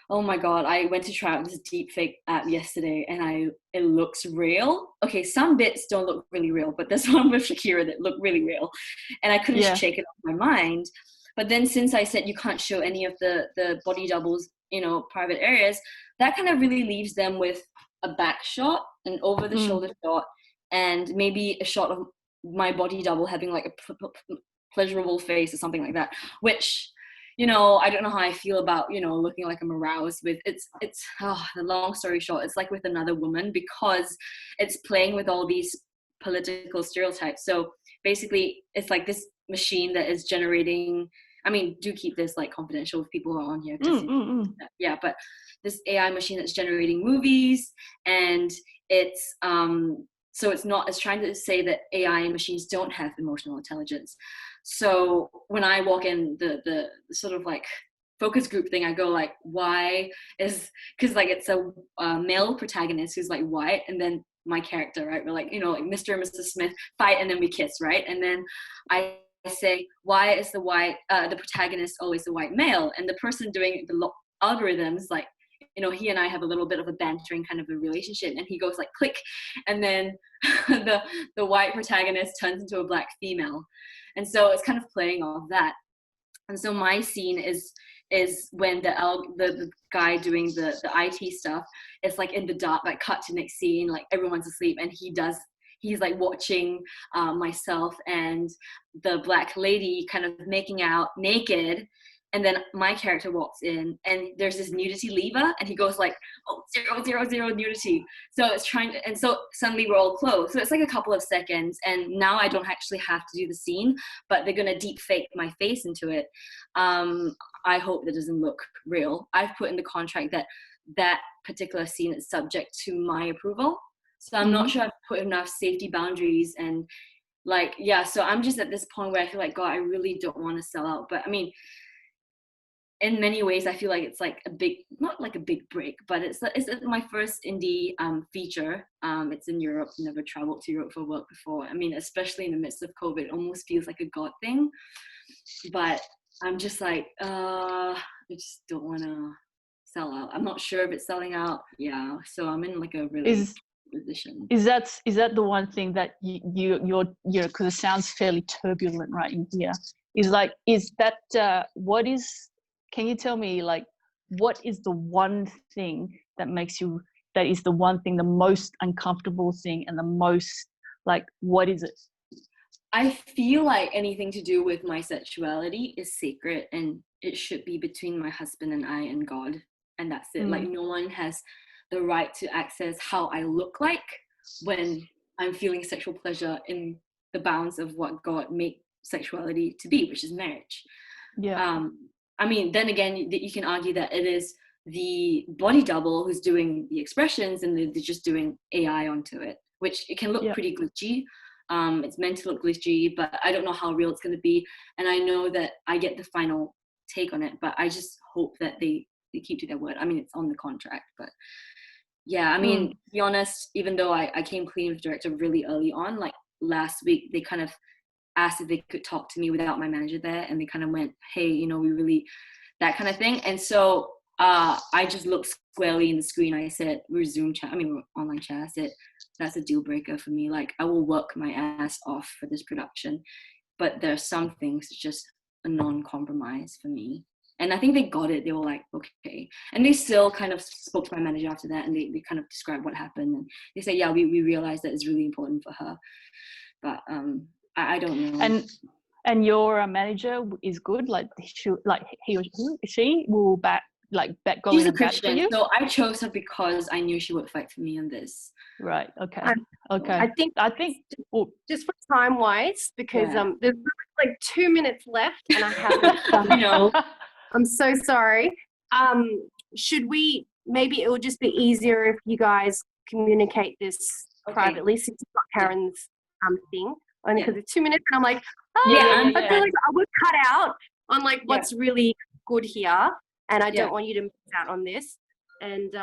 oh my God, I went to try out this deepfake app yesterday and it looks real. Okay, some bits don't look really real, but there's one with Shakira that looked really real. And I couldn't shake it off my mind. But then since I said you can't show any of the body doubles, you know, private areas, that kind of really leaves them with a back shot, an over the shoulder shot, and maybe a shot of my body double having like a pleasurable face or something like that, which, you know, I don't know how I feel about, you know, looking like I'm aroused with, it's the long story short, it's like with another woman, because it's playing with all these political stereotypes. So basically it's like this machine that is generating, I mean, do keep this like confidential with people who are on here. But this AI machine that's generating movies, and it's so it's trying to say that AI and machines don't have emotional intelligence. So when I walk in the sort of like focus group thing, I go like, why is, because like it's a male protagonist who's like white, and then my character, right, we're like, you know, like Mr. and Mrs. Smith fight and then we kiss, right? And then I say, why is the protagonist always the white male? And the person doing the algorithms, like, you know, he and I have a little bit of a bantering kind of a relationship, and he goes like click, and then the white protagonist turns into a black female. And so it's kind of playing off that. And so my scene is when the guy doing the IT stuff, it's like in the dark, like cut to next scene, like everyone's asleep, and he's like watching myself and the black lady kind of making out naked, And then my character walks in and there's this nudity lever and he goes like, oh, 000 nudity. So it's trying to, and so suddenly we're all closed. So it's like a couple of seconds and now I don't actually have to do the scene, but they're going to deep fake my face into it. I hope that doesn't look real. I've put in the contract that that particular scene is subject to my approval. So I'm not sure I've put enough safety boundaries and like, yeah, so I'm just at this point where I feel like, God, I really don't want to sell out. But I mean, in many ways, I feel like it's like a big, not like a big break, but it's my first indie feature. It's in Europe. Never traveled to Europe for work before. I mean, especially in the midst of COVID, it almost feels like a God thing. But I'm just like, I just don't want to sell out. I'm not sure if it's selling out. Yeah, so I'm in like a really position. Is that the one thing that you're because it sounds fairly turbulent right in here? Can you tell me, like, what is the one thing that is the one thing, the most uncomfortable thing and the most, like, what is it? I feel like anything to do with my sexuality is sacred and it should be between my husband and I and God. And that's it. Like, no one has the right to access how I look like when I'm feeling sexual pleasure in the bounds of what God made sexuality to be, which is marriage. Yeah. I mean, then again, you can argue that it is the body double who's doing the expressions and they're just doing AI onto it, which it can look pretty glitchy. It's meant to look glitchy, but I don't know how real it's going to be. And I know that I get the final take on it, but I just hope that they keep to their word. I mean, it's on the contract, but yeah, I mean, to be honest, even though I came clean with the director really early on, like last week, they kind of asked if they could talk to me without my manager there, and they kind of went, hey, we really, that kind of thing. And so I just looked squarely in the screen. I said, we're online chat. I said, that's a deal breaker for me. Like, I will work my ass off for this production, but there are some things just a non-compromise for me. And I think they got it. They were like, okay. And they still kind of spoke to my manager after that, and they kind of described what happened. And they said, yeah, we realized that it's really important for her. But I don't know. And your manager is good. Like he or she will go She's in a and bat for Christian, you. so I chose her because I knew she would fight for me on this. Right. Okay. Okay. I think just for time wise, because there's like 2 minutes left, and I haven't. I'm so sorry. Should we? Maybe it would just be easier if you guys communicate this privately, since it's not Karen's thing. Only because it's 2 minutes, and I'm like, I feel like I would cut out on like what's really good here, and I don't want you to miss out on this. And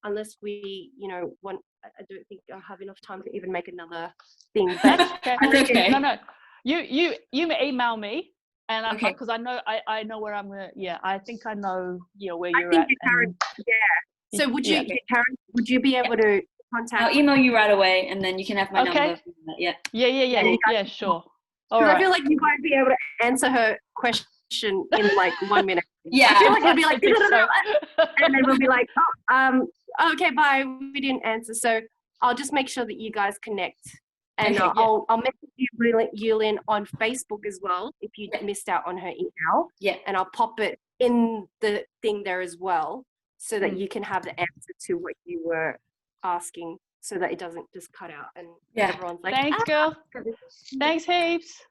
unless we, want, I don't think I'll have enough time to even make another thing. But okay. No. You may email me, and because I know where I'm gonna. Yeah, I think I know. Where you're at. Karen, So would you, Karen? Would you be able to contact? I'll email you right away, and then you can have my number. Yeah, sure. Because I feel like you might be able to answer her question in like 1 minute. Yeah, I feel like it'll be like, and then we'll be like, okay, bye. We didn't answer, so I'll just make sure that you guys connect, and I'll message you, Yulin, on Facebook as well if you missed out on her email. Yeah, and I'll pop it in the thing there as well, so that you can have the answer to what you were asking, so that it doesn't just cut out and everyone's like, thanks, girl. Thanks heaps.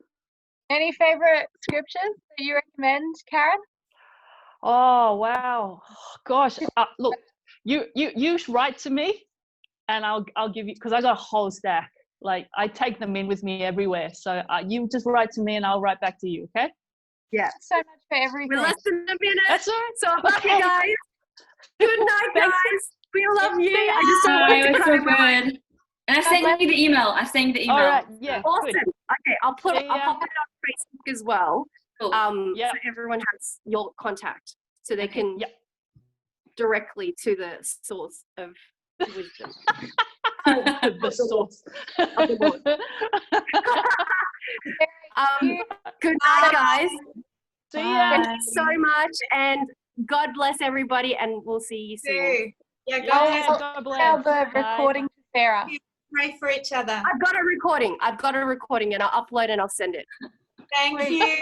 Any favorite scriptures that you recommend, Karen? Oh wow, gosh. Look, you write to me, and I'll give you, because I got a whole stack. Like, I take them in with me everywhere. So you just write to me, and I'll write back to you. Okay? Yeah. So much for everything. We're less than a minute. That's all right. So I love you guys. Good night, guys. We love you. I just it was so good. And I sent you the email. All right. Yeah. Awesome. Good. Okay, I'll pop it on Facebook as well. Cool. So everyone has your contact, so they can directly to the source of wisdom. The source. Of the Lord. Good night, guys. See ya. Thank you so much, and God bless everybody, and we'll see you soon. Yeah, God bless. Tell the recording to Sarah. pray for each other. I've got a recording and I'll upload and I'll send it. Thank you.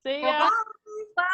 See ya. Bye.